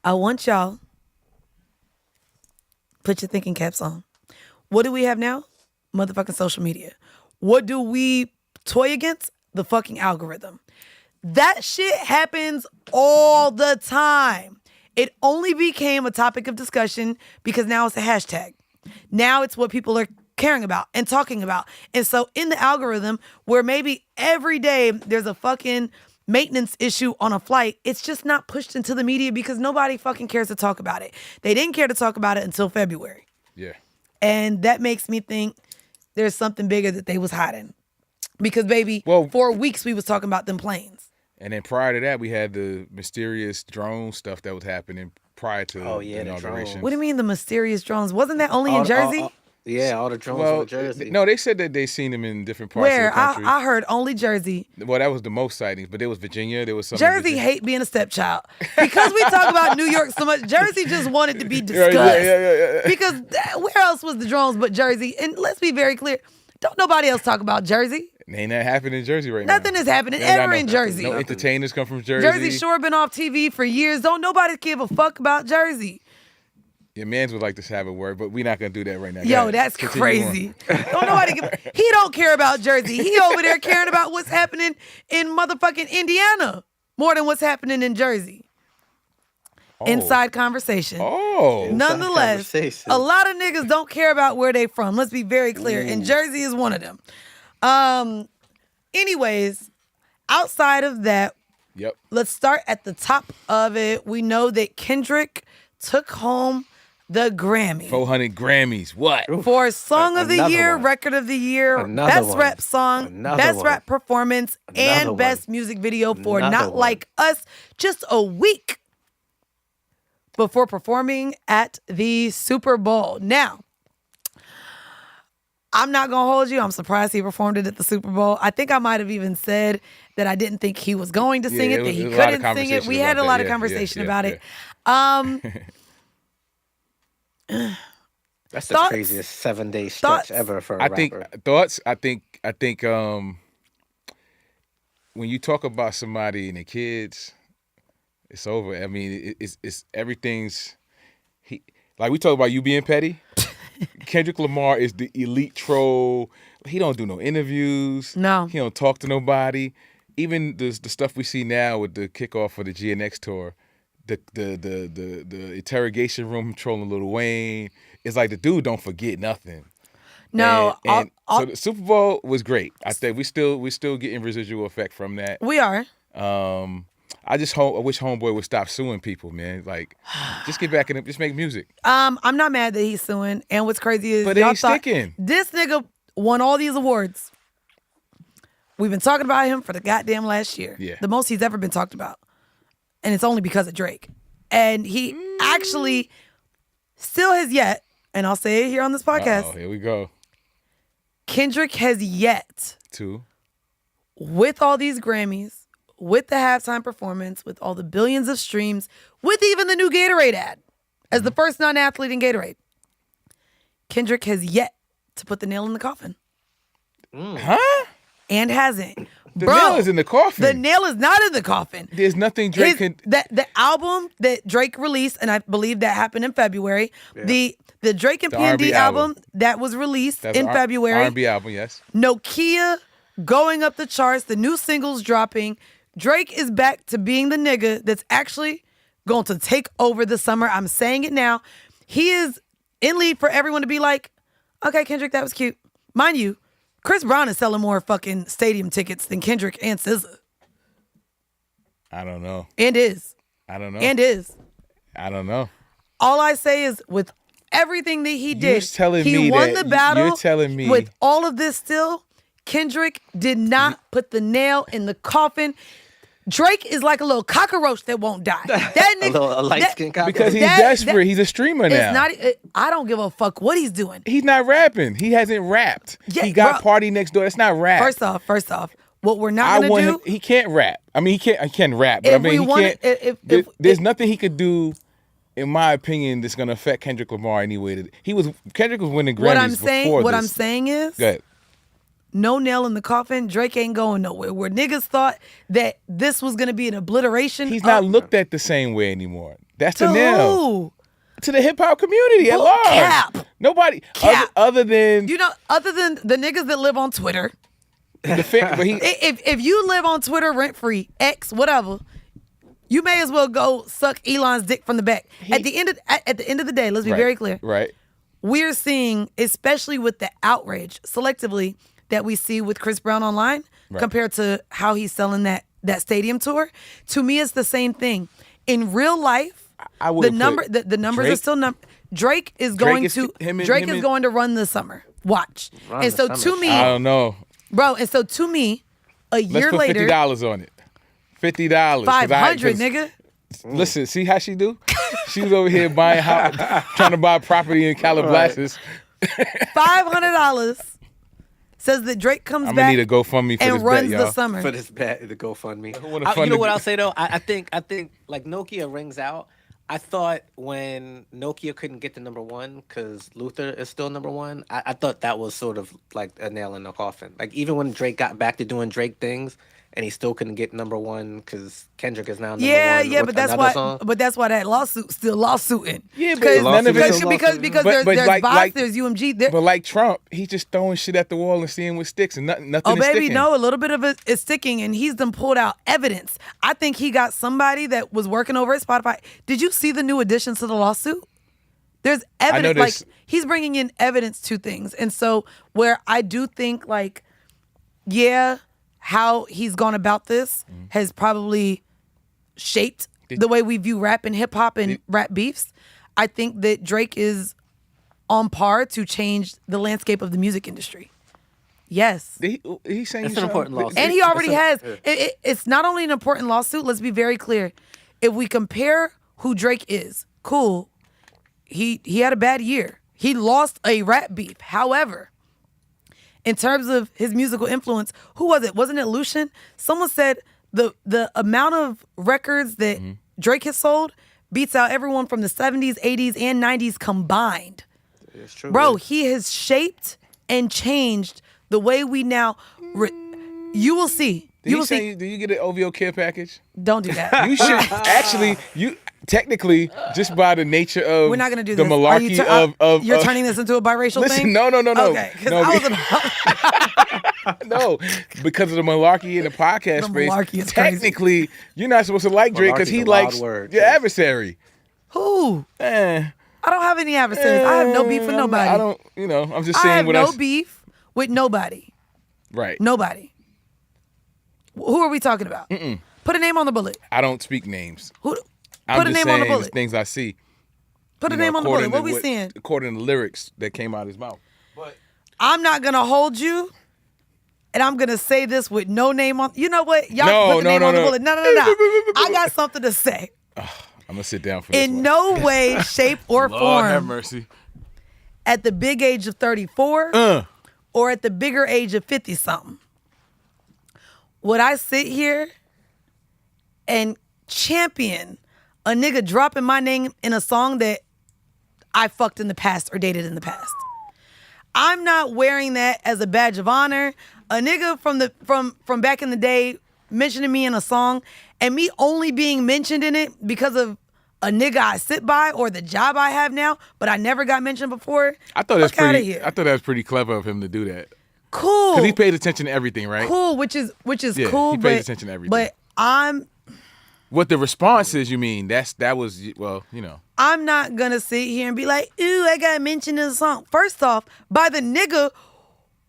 I want y'all put your thinking caps on. What do we have now? Motherfucking social media. What do we toy against? The fucking algorithm. That shit happens all the time. It only became a topic of discussion because now it's a hashtag. Now it's what people are caring about and talking about. And so in the algorithm, where maybe every day there's a fucking maintenance issue on a flight, it's just not pushed into the media because nobody fucking cares to talk about it. They didn't care to talk about it until February. Yeah. And that makes me think there's something bigger that they was hiding. Because, baby, for weeks we was talking about them planes. And then prior to that, we had the mysterious drone stuff that was happening prior to the inauguration. What do you mean the mysterious drones? Wasn't that only in Jersey? All the drones in Jersey. No, they said that they seen them in different parts of the country. I heard only Jersey. Well, that was the most sightings, but there was Virginia. There was some. Jersey hate being a stepchild. Because we talk about New York so much, Jersey just wanted to be discussed. Yeah. Because where else was the drones but Jersey? And let's be very clear, don't nobody else talk about Jersey. Ain't that happening in Jersey right now? Nothing is happening ever in Jersey. No entertainers come from Jersey. Jersey Shore been off TV for years. Don't nobody give a fuck about Jersey. Your mans would like to have a word, but we're not gonna do that right now. Yo, that's crazy. Don't nobody he don't care about Jersey. He over there caring about what's happening in motherfucking Indiana more than what's happening in Jersey. Inside conversation. Nonetheless, a lot of niggas don't care about where they from. Let's be very clear. And Jersey is one of them. Anyways, outside of that, let's start at the top of it. We know that Kendrick took home the Grammy. 400 Grammys. What? For Song of the Year, Record of the Year, Best Rap Song, Best Rap Performance, and Best Music Video for Not Like Us, just a week before performing at the Super Bowl. Now, I'm not going to hold you. I'm surprised he performed it at the Super Bowl. I think I might have even said that I didn't think he was going to sing it, that he couldn't sing it. We had a lot of conversation about it. That's the craziest 7-day stretch ever for a rapper. I think when you talk about somebody and the kids, it's over. I mean, it's everything's like we talk about you being petty. Kendrick Lamar is the elite troll. He don't do no interviews. No. He don't talk to nobody. Even the stuff we see now with the kickoff for the GNX tour, the interrogation room trolling Lil Wayne. It's like the dude don't forget nothing. No. So the Super Bowl was great. I think we still getting residual effect from that. We are. I wish Homeboy would stop suing people, man. Like, just get back in it. Just make music. I'm not mad that he's suing. And what's crazy is but y'all sticking. This nigga won all these awards. We've been talking about him for the goddamn last year. Yeah. The most he's ever been talked about. And it's only because of Drake. And he actually still has yet, and I'll say it here on this podcast. Here we go. Kendrick has yet to, with all these Grammys, with the halftime performance, with all the billions of streams, with even the new Gatorade ad as the first non-athlete in Gatorade, Kendrick has yet to put the nail in the coffin. Huh? And hasn't. The nail is in the coffin. The nail is not in the coffin. There's nothing Drake can... The album that Drake released, and I believe that happened in February, the Drake and Mandii album that was released in February. R&B album, yes. Nokia going up the charts, the new singles dropping. Drake is back to being the nigga that's actually going to take over the summer. I'm saying it now. He is in lead for everyone to be like, okay, Kendrick, that was cute. Mind you, Chris Brown is selling more fucking stadium tickets than Kendrick and SZA. I don't know. And is. I don't know. And is. I don't know. All I say is with everything that he did, he won the battle. You're telling me. With all of this still, Kendrick did not put the nail in the coffin. Drake is like a little cockroach that won't die. That nigga, a light-skinned cockroach. Because he's desperate. He's a streamer now. I don't give a fuck what he's doing. He's not rapping. He hasn't rapped. Yeah, he got Party Next Door. That's not rap. First off, what we're not going to do... He can't rap. I mean, he can rap, but I mean, he can't... There's nothing he could do, in my opinion, that's going to affect Kendrick Lamar anyway. Kendrick was winning Grammys before this. What I'm saying is... Go ahead. No nail in the coffin. Drake ain't going nowhere. Where niggas thought that this was going to be an obliteration. He's not looked at the same way anymore. That's the nail. Who? To the hip hop community at large. Cap. Nobody. Cap. Other than the niggas that live on Twitter. If you live on Twitter rent free, X, whatever, you may as well go suck Elon's dick from the back. At the end of the day, let's be very clear. Right. We're seeing, especially with the outrage, selectively, that we see with Chris Brown online compared to how he's selling that stadium tour. To me, it's the same thing. In real life, the numbers are still Drake is going to run the summer. Watch. And so to me, I don't know, bro. And so to me, a year later, let's put $50 on it. $50. 500, nigga. Listen, see how she do? She was over here buying trying to buy property in Calabasas. $500. Says that Drake comes I'm back gonna need a GoFundMe for and this runs bet, the summer. For this bet, the GoFundMe. You know what I'll say though? I think like Nokia rings out. I thought when Nokia couldn't get to number one because Luther is still number one, I thought that was sort of like a nail in the coffin. Like even when Drake got back to doing Drake things, and he still couldn't get number one because Kendrick is now number one. Yeah, but that's why. Song. But that's why that lawsuit's still lawsuiting. Yeah, because there's Boss, there's UMG. But like Trump, he's just throwing shit at the wall and seeing what sticks, and nothing. Oh, is baby, sticking. no, a little bit of it is sticking, and he's done pulled out evidence. I think he got somebody that was working over at Spotify. Did you see the new additions to the lawsuit? There's evidence. Like he's bringing in evidence to things, and so where I do think how he's gone about this has probably shaped the way we view rap and hip hop and rap beefs. I think that Drake is on par to change the landscape of the music industry. Yes. He's saying it's an important lawsuit. And he already has. It's not only an important lawsuit, let's be very clear. If we compare who Drake is, cool, he had a bad year. He lost a rap beef. However, in terms of his musical influence, who was it? Wasn't it Lucian? Someone said the amount of records that Drake has sold beats out everyone from the 70s, 80s, and 90s combined. It's true. Bro, he has shaped and changed the way we now... you will see. Do you get an OVO care package? Don't do that. You should actually... Technically, just by the nature of we're not gonna do the this. malarkey you're turning this into a biracial thing? No. Okay, No, because of the malarkey in the podcast space. Malarkey is technically, you're not supposed to like Drake because he likes your adversary. Who? I don't have any adversaries. I have no beef with nobody. I don't. I'm just saying. I have no beef with nobody. Right. Nobody. Who are we talking about? Put a name on the bullet. I don't speak names. Who? Put a name on the bullet. Things I see. Put a name on the bullet. What we seeing? According to the lyrics that came out of his mouth. But I'm not gonna hold you, and I'm gonna say this with no name on. You know what? Y'all can put the name on the bullet. No. I got something to say. I'm gonna sit down for this. In no way, shape, or Lord form. have mercy. At the big age of 34, or at the bigger age of 50-something, would I sit here and champion a nigga dropping my name in a song that I fucked in the past or dated in the past? I'm not wearing that as a badge of honor. A nigga from back in the day mentioning me in a song and me only being mentioned in it because of a nigga I sit by or the job I have now, but I never got mentioned before. I thought that was pretty clever of him to do that. Cool. Because he paid attention to everything, right? Cool, which is Yeah, cool. he paid attention to everything. But what the response is, you mean, that was, well, you know. I'm not gonna sit here and be like, ooh, I got mentioned in a song. First off, by the nigga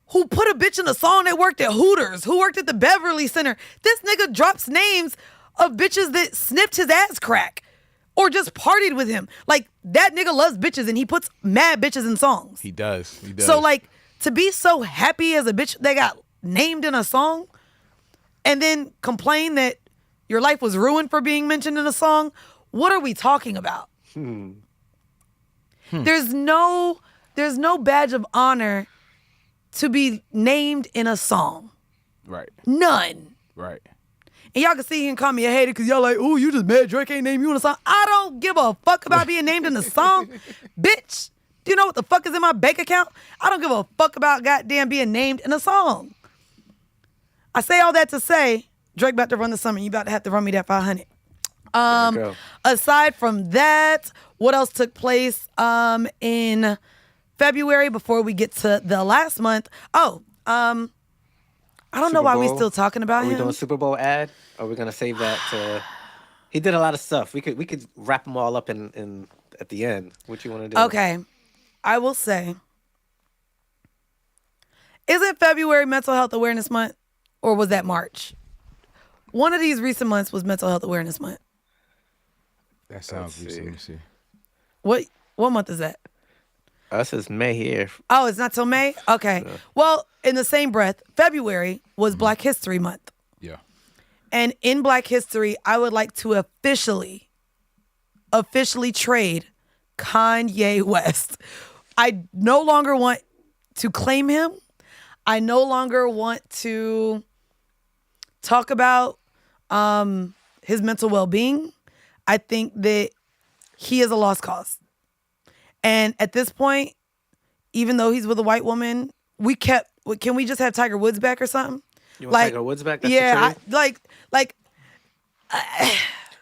who put a bitch in a song that worked at Hooters, who worked at the Beverly Center. This nigga drops names of bitches that sniffed his ass crack or just partied with him. Like, that nigga loves bitches and he puts mad bitches in songs. He does. So, like, to be so happy as a bitch that got named in a song and then complain that your life was ruined for being mentioned in a song, what are we talking about? There's no badge of honor to be named in a song. Right. None. Right. And y'all can see him call me a hater because y'all like, ooh, you just mad Drake ain't named you in a song. I don't give a fuck about being named in a song. Bitch, do you know what the fuck is in my bank account? I don't give a fuck about goddamn being named in a song. I say all that to say, Drake about to run the summer. You about to have to run me that 500. Aside from that, what else took place in February before we get to the last month? I don't know why we still talking about him. Are we doing a Super Bowl ad? Or are we gonna save that to? He did a lot of stuff. We could wrap them all up in at the end. What you want to do? Okay, I will say, isn't February Mental Health Awareness Month, or was that March? One of these recent months was Mental Health Awareness Month. That sounds recent. Let me see. What month is that? Us is May here. Oh, it's not till May? Okay. Yeah. Well, in the same breath, February was Black History Month. Yeah. And in Black History, I would like to officially trade Kanye West. I no longer want to claim him. I no longer want to talk about his mental well-being. I think that he is a lost cause. And at this point, even though he's with a white woman, can we just have Tiger Woods back or something? You want Tiger Woods back? That's yeah,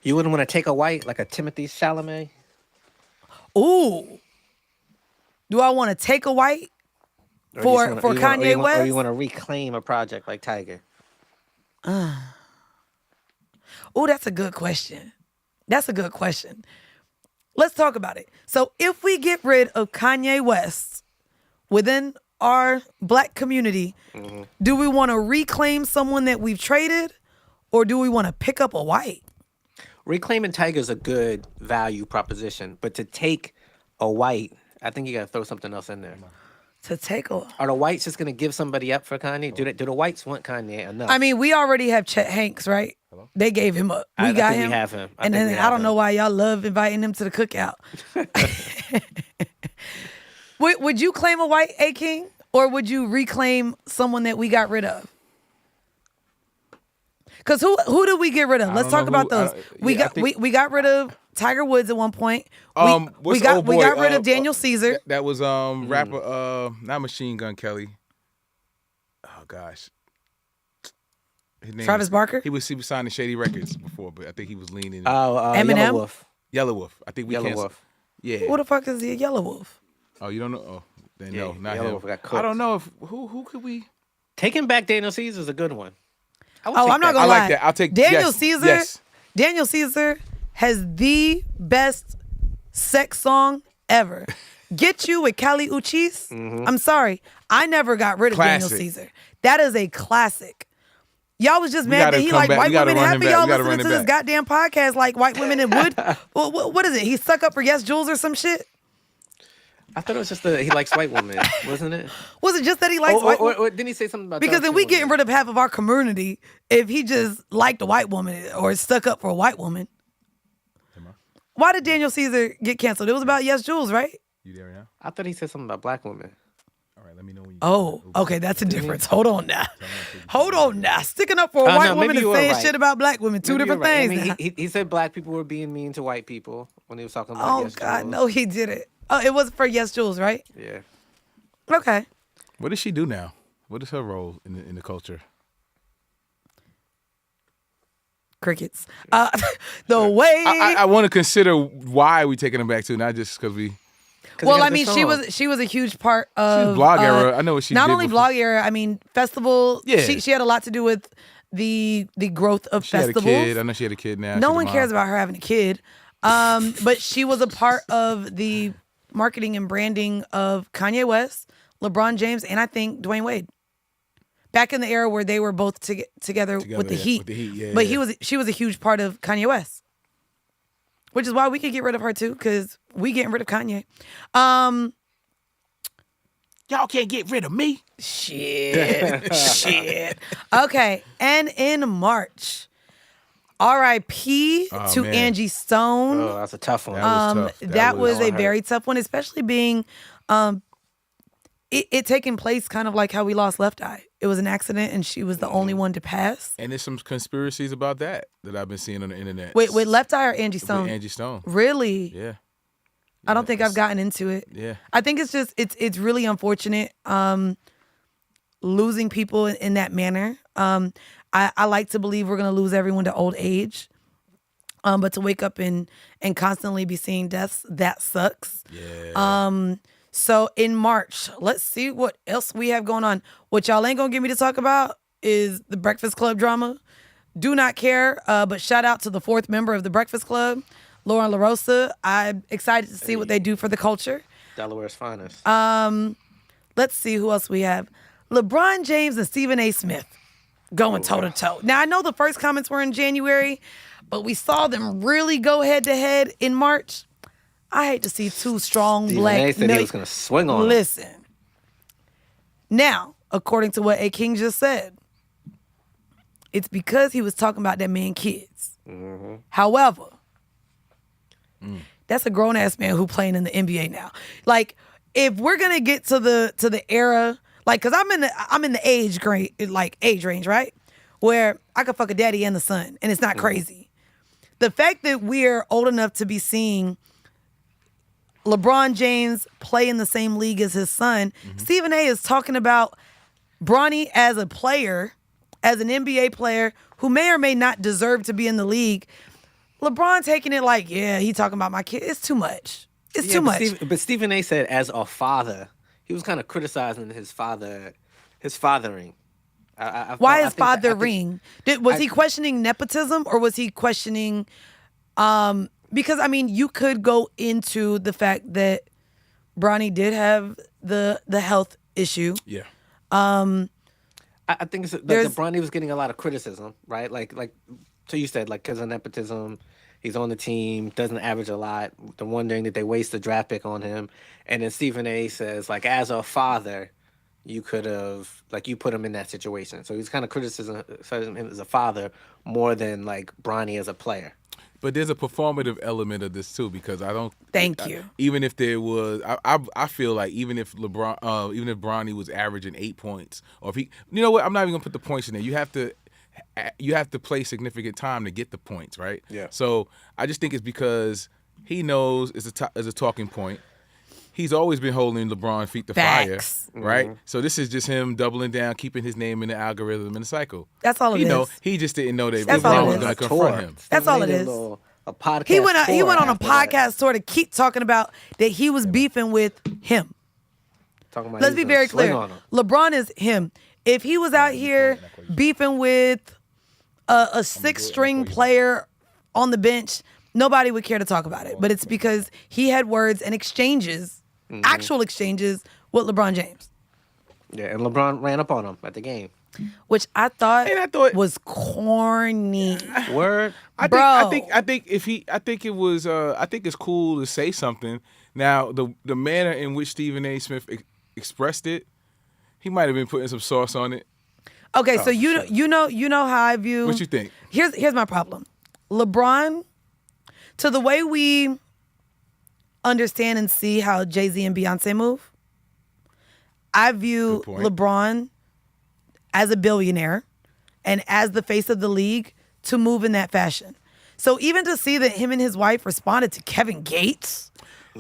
you wouldn't want to take a white, like a Timothy Chalamet? Ooh. Do I want to take a white for Kanye West? Or you want to reclaim a project like Tiger? Oh, that's a good question. Let's talk about it. So if we get rid of Kanye West within our black community, do we want to reclaim someone that we've traded or do we want to pick up a white? Reclaiming Tiger's a good value proposition, but to take a white, I think you got to throw something else in there. To take a... Are the whites just going to give somebody up for Kanye? Do the whites want Kanye enough? I mean, we already have Chet Hanks, right? Hello? They gave him up. We got him. We have him. And then I don't know why y'all love inviting him to the cookout. Would you claim a white A-King? Or would you reclaim someone that we got rid of? Because who did we get rid of? Let's talk about those. We got rid of Tiger Woods at one point. We got rid of Daniel Caesar. That was rapper, not Machine Gun Kelly. Oh gosh, his name Travis Barker. He was signing Shady Records before, but I think he was leaning. Eminem. Yellow Wolf. I think we Yellow canceled. Wolf. Yeah. Who the fuck is the Yellow Wolf? Oh, you don't know? Oh, then no, not Yellow him. Wolf got cooked. I don't know if who could we? Taking back Daniel Caesar is a good one. I'm not gonna lie. I like that. I'll take Daniel yes, Caesar. Yes. Daniel Caesar has the best sex song ever. Get You with Kali Uchis. I'm sorry. I never got rid of Daniel Caesar. That is a classic. Y'all was just mad that he like white women happy. Y'all listening to this goddamn podcast like white women in wood. What is it? He stuck up for Yes Jules or some shit? I thought it was just that he likes white women, wasn't it? Was it just that he likes white women? Or didn't he say something about because then we getting rid of half of our community if he just liked a white woman or stuck up for a white woman. Why did Daniel Caesar get canceled? It was about Yes Jules, right? You there now? I thought he said something about black women. All right, let me know when you. Oh, okay, that's a difference. Hold on now. Sticking up for a white woman and saying shit about black women, two different things. I mean, he said black people were being mean to white people when he was talking about Yes Jules. Oh God, no, he didn't. Oh, it was for Yes Jules, right? Yeah. Okay. What does she do now? What is her role in the culture? Crickets. The way. I want to consider why we taking them back too, not just because we. Well, I mean, she was a huge part of blog era. I know what she not did only before. blog era. I mean, festival. Yeah. She had a lot to do with the growth of She festivals. had a kid. I know she had a kid now. No She's a one mom. cares about her having a kid. But she was a part of the marketing and branding of Kanye West, LeBron James, and I think Dwayne Wade. Back in the era where they were both together with the Heat. With the Heat, yeah. But yeah. she was a huge part of Kanye West. Which is why we could get rid of her too, because we getting rid of Kanye. Y'all can't get rid of me. Shit. Okay. And in March, R.I.P. to man. Angie Stone. Oh, that's a tough one. That was tough. That was a hurt. very tough one, especially being it taking place kind of like how we lost Left Eye. It was an accident and she was the only one to pass. And there's some conspiracies about that I've been seeing on the internet. Wait, with Left Eye or Angie Stone? With Angie Stone. Really? Yeah. I don't think I've gotten into it. Yeah. I think it's just it's really unfortunate losing people in that manner. I like to believe we're gonna lose everyone to old age. But to wake up and constantly be seeing deaths, that sucks. Yeah. So in March, let's see what else we have going on. What y'all ain't gonna get me to talk about is the Breakfast Club drama. Do not care, but shout out to the 4th member of the Breakfast Club, Lauren LaRosa. I'm excited to see what they do for the culture. Delaware's finest. Let's see who else we have. LeBron James and Stephen A. Smith going toe-to-toe. Now, I know the first comments were in January, but we saw them really go head-to-head in March. I hate to see two strong black... Stephen A. said he was going to swing on him. Listen. Now, according to what A. King just said, it's because he was talking about that man kids. Mm-hmm. However, that's a grown-ass man who playing in the NBA now. Like, if we're going to get to the era... Like, because I'm in the age range, right? Where I could fuck a daddy and the son, and it's not crazy. The fact that we're old enough to be seeing LeBron James play in the same league as his son, Stephen A. is talking about Bronny as a player, as an NBA player who may or may not deserve to be in the league. LeBron taking it like, yeah, he talking about my kid. It's too much. It's too much. But Stephen A. said as a father, he was kind of criticizing his fathering. Why is fathering? Was he questioning nepotism or was he questioning? Because I mean, you could go into the fact that Bronny did have the health issue. Yeah. I think it's that Bronny was getting a lot of criticism, right? Like so you said, like, because of nepotism, he's on the team, doesn't average a lot. They're wondering that they waste a draft pick on him. And then Stephen A. says, like, as a father, you could have, like, you put him in that situation. So he's kind of criticizing him as a father more than, like, Bronny as a player. But there's a performative element of this too, because I don't. Thank you. Even if there was, I feel like even if Bronny was averaging 8 points, or if he, you know what, I'm not even gonna put the points in there. You have to play significant time to get the points, right? Yeah. So I just think it's because he knows it's a talking point. He's always been holding LeBron feet to Facts. fire, right? So this is just him doubling down, keeping his name in the algorithm and the cycle. That's all it is. He just didn't know that That's all LeBron it was is. going to confront him. That's all it is. A podcast. He went on a tour after podcast tour to keep talking about that he was beefing with him. Talking about Let's he's be gonna very swing clear. on him. LeBron is him. If he was out here beefing with a 6-string player on the bench, nobody would care to talk about it. But it's because he had words and exchanges, actual exchanges with LeBron James. Yeah, and LeBron ran up on him at the game. Which I thought was corny. Word. I think it's cool to say something. Now the manner in which Stephen A. Smith expressed it, he might have been putting some sauce on it. Okay, so you know how I view. What you think? Here's my problem. LeBron, to the way we understand and see how Jay-Z and Beyonce move, I view LeBron as a billionaire and as the face of the league to move in that fashion. So even to see that him and his wife responded to Kevin Gates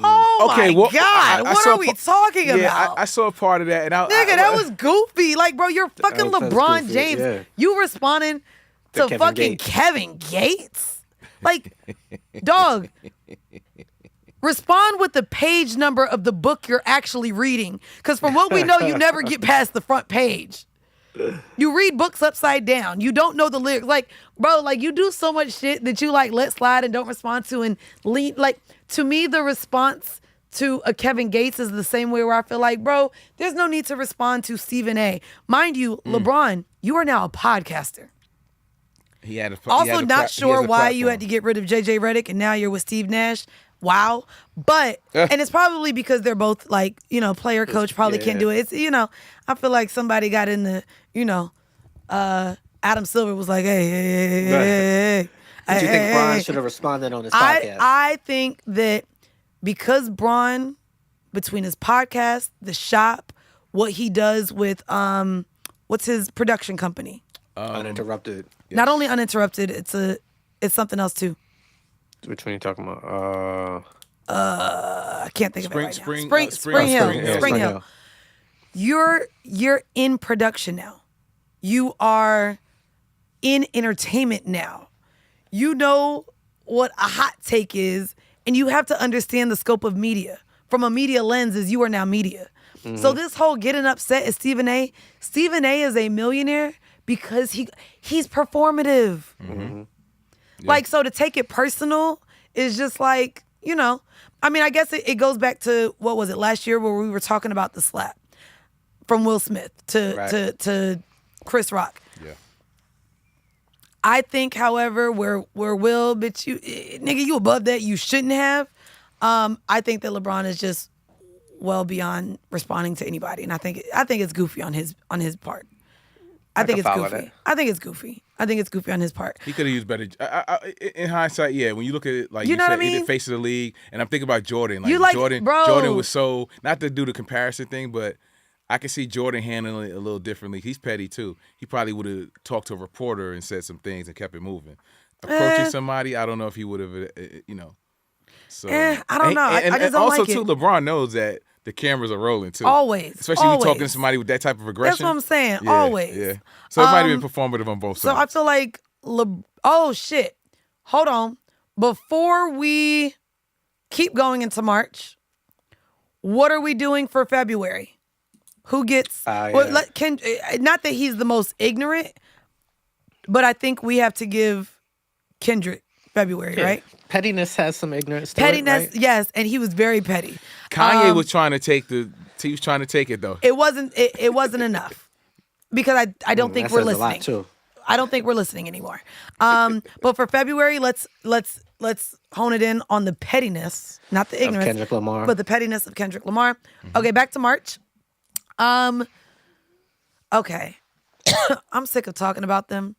Oh Okay, my well, God. I What saw are we talking Yeah, about? I saw a part of that, and Nigga, that was goofy. Like, bro, you're fucking That was LeBron goofy, James. yeah. You responding to Kevin fucking Gates. Kevin Gates? Like, dog, respond with the page number of the book you're actually reading. Because from what we know, you never get past the front page. You read books upside down. You don't know the lyrics. Like, bro, like you do so much shit that you like let slide and don't respond to and lean. Like, to me, the response to a Kevin Gates is the same way where I feel like, bro, there's no need to respond to Stephen A. Mind you, LeBron, you are now a podcaster. He had a, Also, not sure why you had to get rid of JJ Redick and now you're with Steve Nash. Wow. But, and it's probably because they're both like, player coach probably can't do it. It's, I feel like somebody got in the, Adam Silver was like, hey. Do you think Bron should have responded on his podcast? I think that because Bron, between his podcast, the shop, what he does with, what's his production company? Uninterrupted. Yes. Not only Uninterrupted, it's something else too. Which one are you talking about? I can't think of it right now. Spring Hill. You're in production now. You are in entertainment now. You know what a hot take is, and you have to understand the scope of media. From a media lens, as you are now media. Mm-hmm. So this whole getting upset is Stephen A. Stephen A. is a millionaire because he's performative. Mm-hmm. Yeah. Like, so to take it personal is just like, I mean, I guess it goes back to, what was it, last year where we were talking about the slap from Will Smith to Chris Rock. Yeah. I think, however, where Will, bitch, you above that, you shouldn't have. I think that LeBron is just well beyond responding to anybody, and I think it's goofy on his part. I think it's goofy. I think it's goofy on his part. He could have used better. In hindsight, yeah. When you look at it, like you know said, what I mean? he the face of the league, and I'm thinking about Jordan. Jordan was so, not to do the comparison thing, but I can see Jordan handling it a little differently. He's petty too. He probably would have talked to a reporter and said some things and kept it moving. Approaching somebody, I don't know if he would have, So I don't know. I just don't also like it. too, LeBron knows that the cameras are rolling too. Always. Especially when you're talking to somebody with that type of aggression. That's what I'm saying. Yeah, Always. Yeah. So it might have been performative on both sides. So I feel like, oh shit. Hold on. Before we keep going into March, what are we doing for February? Who gets, not that he's the most ignorant, but I think we have to give Kendrick February, right? Pettiness has some ignorance to Pettiness, it, right? yes, and he was very petty. Kanye was trying to take it though. It wasn't enough because I don't think we're listening. A lot too. I don't think we're listening anymore. But for February, let's hone it in on the pettiness, not the ignorance, of Kendrick Lamar, but the pettiness of Kendrick Lamar. Mm-hmm. Okay, back to March. Okay, I'm sick of talking about them.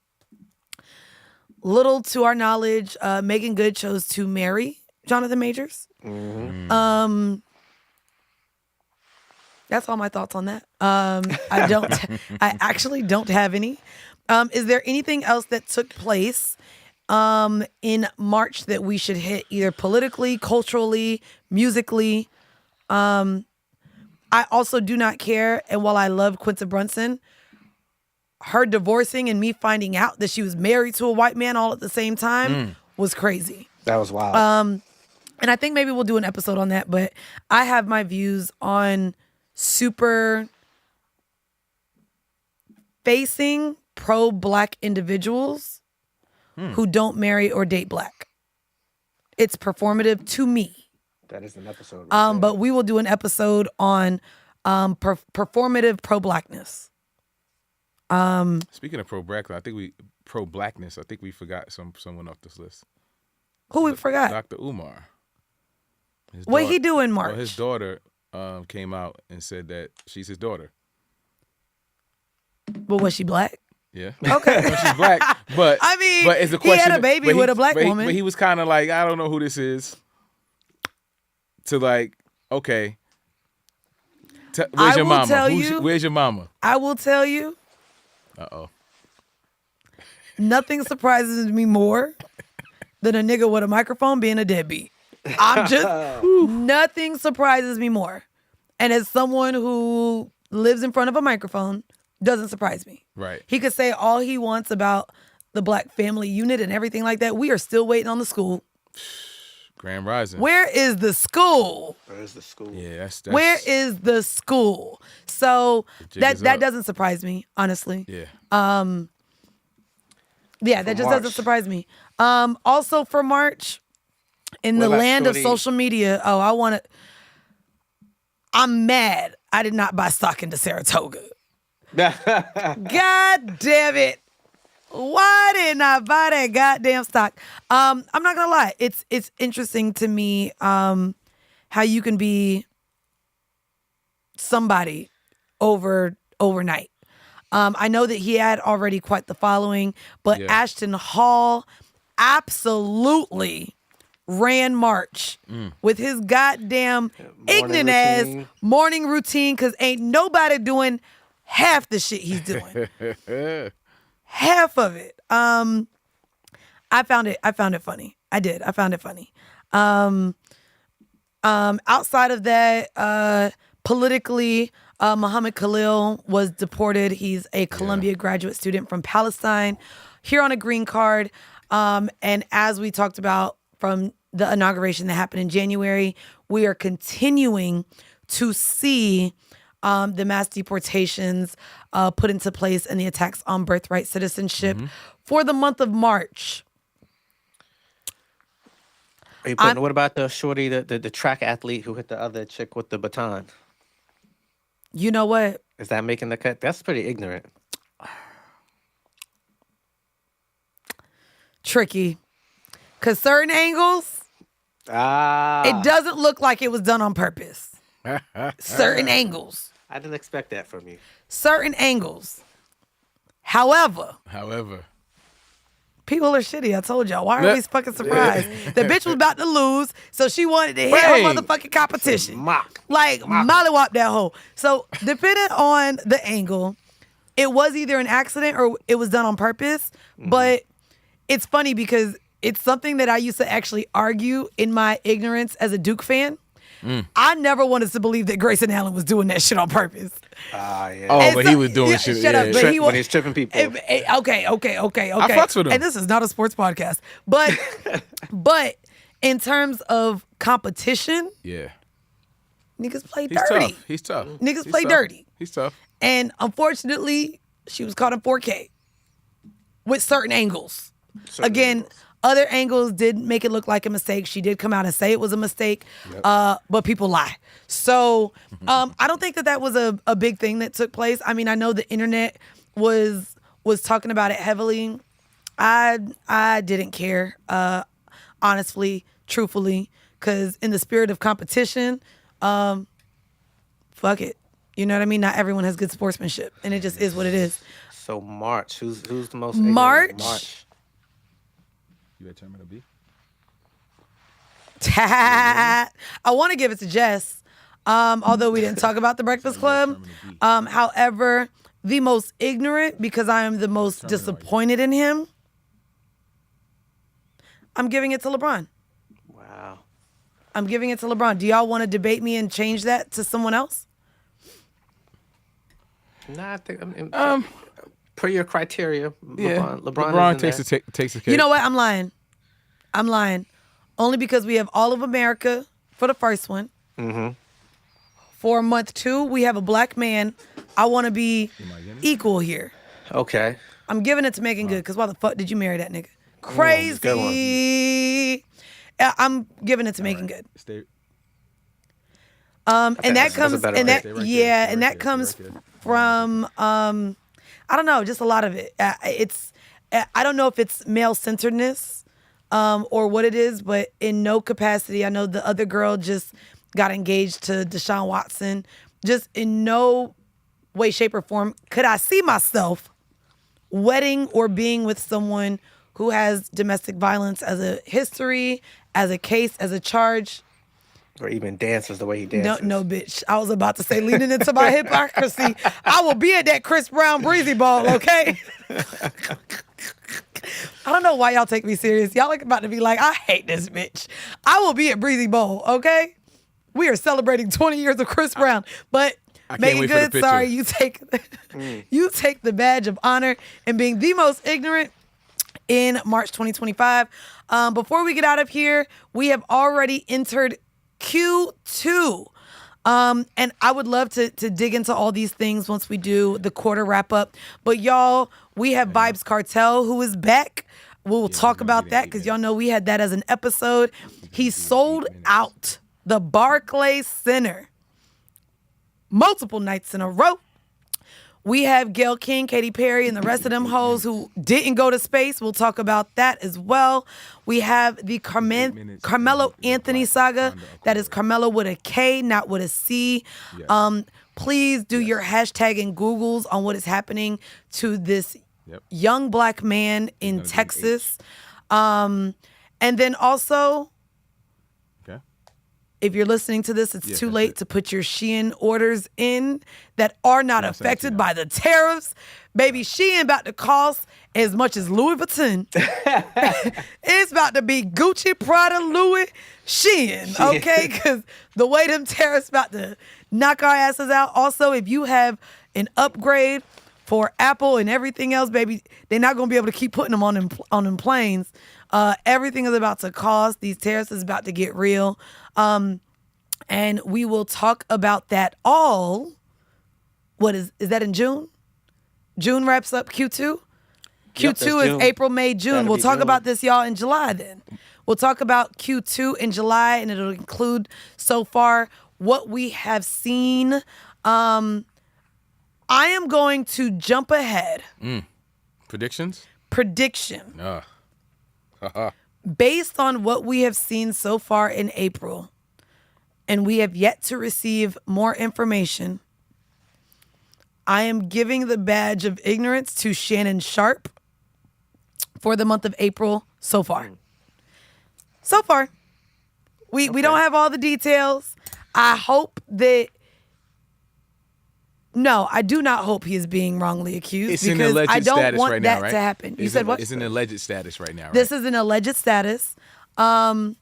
Little to our knowledge, Megan Good chose to marry Jonathan Majors. Mm-hmm. That's all my thoughts on that. I actually don't have any. Is there anything else that took place in March that we should hit, either politically, culturally, musically? I also do not care, and while I love Quinta Brunson, her divorcing and me finding out that she was married to a white man all at the same time was crazy. That was wild. And I think maybe we'll do an episode on that, but I have my views on super facing pro-black individuals who don't marry or date black. It's performative to me. That is an episode. But we will do an episode on performative pro-blackness. Speaking of pro-blackness, I think we forgot someone off this list. Who we forgot? Dr. Umar. What he do in March? Well, his daughter came out and said that she's his daughter. But was she black? Yeah. Okay. Well, she's black, but I mean, but it's a question. He had a baby with a black woman. But he was kind of like, I don't know who this is. To like, okay, where's your mama? Where's your mama? I will tell you. Uh-oh. Nothing surprises me more than a nigga with a microphone being a deadbeat. I'm just, nothing surprises me more. And as someone who lives in front of a microphone, doesn't surprise me. Right. He could say all he wants about the Black family unit and everything like that. We are still waiting on the school. Grand Rising. Where is the school? Where is the school? Yeah, that's Where is the school? So that up. doesn't surprise me, honestly. Yeah. Yeah, that just March. doesn't surprise me. Also for March, in the What about land of Shorty? social media, I'm mad I did not buy stock into Saratoga. God damn it. Why didn't I buy that goddamn stock? I'm not gonna lie. It's interesting to me how you can be somebody overnight. I know that he had already quite the following, but Yeah. Ashton Hall absolutely ran March with his goddamn ignorant ass routine. morning routine, because ain't nobody doing half the shit he's doing. Half of it. I found it funny. I did. I found it funny. Outside of that, politically, Muhammad Khalil was deported. He's a Columbia graduate student from Palestine, here on a green card. And as we talked about from the inauguration that happened in January, we are continuing to see the mass deportations put into place and the attacks on birthright citizenship for the month of March. What about the shorty, the track athlete who hit the other chick with the baton? You know what? Is that making the cut? That's pretty ignorant. Tricky. Because certain angles, it doesn't look like it was done on purpose. Certain angles. I didn't expect that from you. Certain angles. However, people are shitty. I told y'all. Why are we fucking surprised? The bitch was about to lose, so she wanted to hit her motherfucking competition. Mock. Like, mollywop that hoe. So, depending on the angle, it was either an accident or it was done on purpose. But it's funny because it's something that I used to actually argue in my ignorance as a Duke fan. I never wanted to believe that Grayson Allen was doing that shit on purpose. Yeah. Oh, And but so- he was doing yeah, shit. shut up, but he when he's tripping people. Okay. I fucks with him. And this is not a sports podcast, but in terms of competition, Yeah. niggas play He's dirty. tough. He's tough. Niggas He's play tough. dirty. He's tough. And unfortunately, she was caught in 4K with certain angles. Again, other angles did make it look like a mistake. She did come out and say it was a mistake, but people lie. So I don't think that was a big thing that took place. I mean, I know the internet was talking about it heavily. I didn't care, honestly, truthfully, because in the spirit of competition, fuck it. You know what I mean? Not everyone has good sportsmanship, and it just is what it is. So March, who's the most March? ignorant? March. You at Terminal B? I want to give it to Jess, although we didn't talk about the Breakfast Club. However, the most ignorant, because I am the most disappointed in him, I'm giving it to LeBron. Wow. I'm giving it to LeBron. Do y'all want to debate me and change that to someone else? Nah, I think per your criteria, Yeah. LeBron takes the cake. You know what? I'm lying. Only because we have all of America for the first one. For month 2, we have a black man. I want to be equal here. Okay. I'm giving it to Megan Good, because why the fuck did you marry that nigga? good Crazy. I'm giving it to Megan Good. Stay. And that that's a comes, better and way. that Stay right there, yeah, stay and right that there, comes stay right there. from I don't know, just a lot of it. I don't know if it's male centeredness or what it is, but in no capacity. I know the other girl just got engaged to Deshaun Watson. Just in no way, shape, or form could I see myself wedding or being with someone who has domestic violence as a history, as a case, as a charge. Or even dances the way he dances. No, bitch. I was about to say, leaning into my hypocrisy, I will be at that Chris Brown breezy ball, okay? I don't know why y'all take me serious. Y'all like about to be like, I hate this bitch. I will be at Breezy Bowl, okay? We are celebrating 20 years of Chris Brown. But Megan Good, sorry, you take the badge of honor in being the most ignorant in March 2025. Before we get out of here, we have already entered Q2. And I would love to dig into all these things once we do the quarter wrap up. But y'all, we have Vibes Cartel, who is back. We'll talk about that because y'all know we had that as an episode. He sold out the Barclays Center multiple nights in a row. We have Gayle King, Katy Perry, and the rest of them hoes who didn't go to space. We'll talk about that as well. We have the Carmelo Anthony saga. That is Carmelo with a K, not with a C. Please do your hashtag and Googles on what is happening to this young black man in Texas. And then also, if you're listening to this, it's too late to put your Shein orders in that are not affected by the tariffs. Baby, Shein about to cost as much as Louis Vuitton. It's about to be Gucci, Prada, Louis, Shein, okay? Because the way them tariffs about to knock our asses out. Also, if you have an upgrade for Apple and everything else, baby, they're not going to be able to keep putting them on them planes. Everything is about to cost. These tariffs is about to get real. And we will talk about that all. What is that in June? June wraps up Q2. Q2 is April, May, June. We'll talk about this, y'all, in July then. We'll talk about Q2 in July, and it'll include so far what we have seen. I am going to jump ahead. Predictions? Prediction. Based on what we have seen so far in April, and we have yet to receive more information, I am giving the badge of ignorance to Shannon Sharpe for the month of April so far. So far. We don't have all the details. I hope that... No, I do not hope he is being wrongly accused. It's in alleged I don't status want right that now, right? to happen. You said what? It's in alleged status right now, right? This is an alleged status. And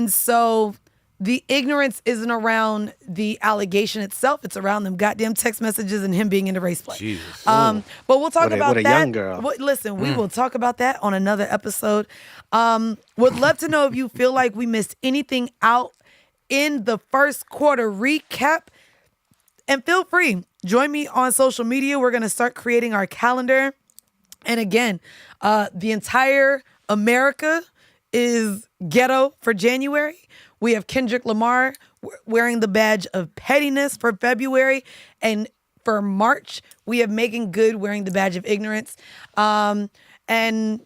so the ignorance isn't around the allegation itself. It's around them goddamn text messages and him being into race play. Jesus. But we'll talk about that. Young girl. Listen, we will talk about that on another episode. Would love to know if you feel like we missed anything out in the first quarter recap. And feel free, join me on social media. We're going to start creating our calendar. And again, the entire America is ghetto for January. We have Kendrick Lamar wearing the badge of pettiness for February. And for March, we have Megan Good wearing the badge of ignorance. And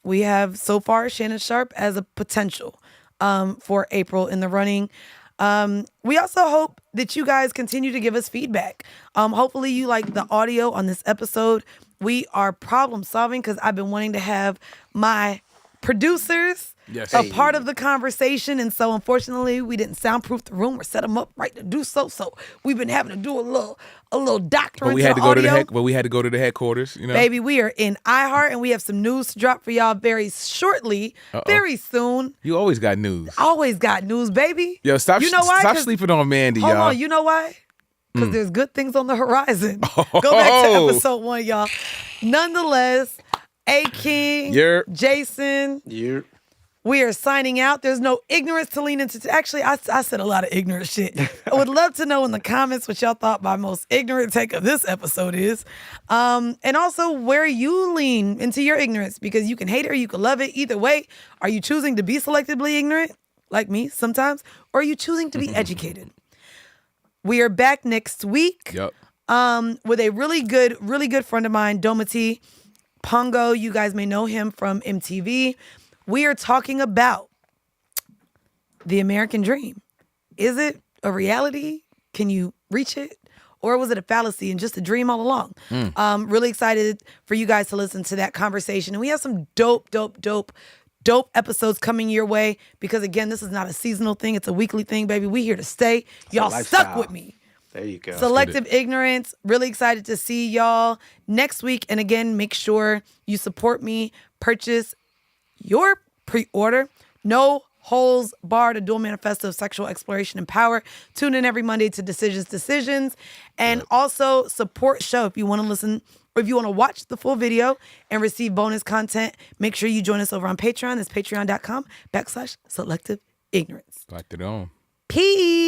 we have so far Shannon Sharpe as a potential for April in the running. We also hope that you guys continue to give us feedback. Hopefully you like the audio on this episode. We are problem solving because I've been wanting to have my producers a part of the conversation. And so unfortunately we didn't soundproof the room or set them up right to do so. So we've been having to do a little doctoring. But we had to go to the headquarters, you know. Baby, we are in iHeart and we have some news to drop for y'all very shortly, very soon. You always got news. Always got news, baby. Yo, stop stop sleeping on Mandii, y'all. Hold on, you know why? Because there's good things on the horizon. Go back to episode 1, y'all. Nonetheless, A-King, Jason, we are signing out. There's no ignorance to lean into. Actually, I said a lot of ignorant shit. I would love to know in the comments what y'all thought my most ignorant take of this episode is. And also where you lean into your ignorance, because you can hate it or you can love it. Either way, are you choosing to be selectively ignorant, like me sometimes, or are you choosing to be educated? We are back next week with a really good friend of mine, Domity Pongo. You guys may know him from MTV. We are talking about the American dream. Is it a reality? Can you reach it? Or was it a fallacy and just a dream all along? Really excited for you guys to listen to that conversation. And we have some dope episodes coming your way because, again, this is not a seasonal thing. It's a weekly thing, baby. We here to stay. Y'all stuck with me. There you go. Selective Ignorance. Really excited to see y'all next week. And again, make sure you support me. Purchase your pre-order. No Holes Barred, a dual manifesto of sexual exploration and power. Tune in every Monday to Decisions. And also support show. If you want to listen or if you want to watch the full video and receive bonus content, make sure you join us over on Patreon. That's patreon.com/Selective Ignorance. Locked it on. Peace.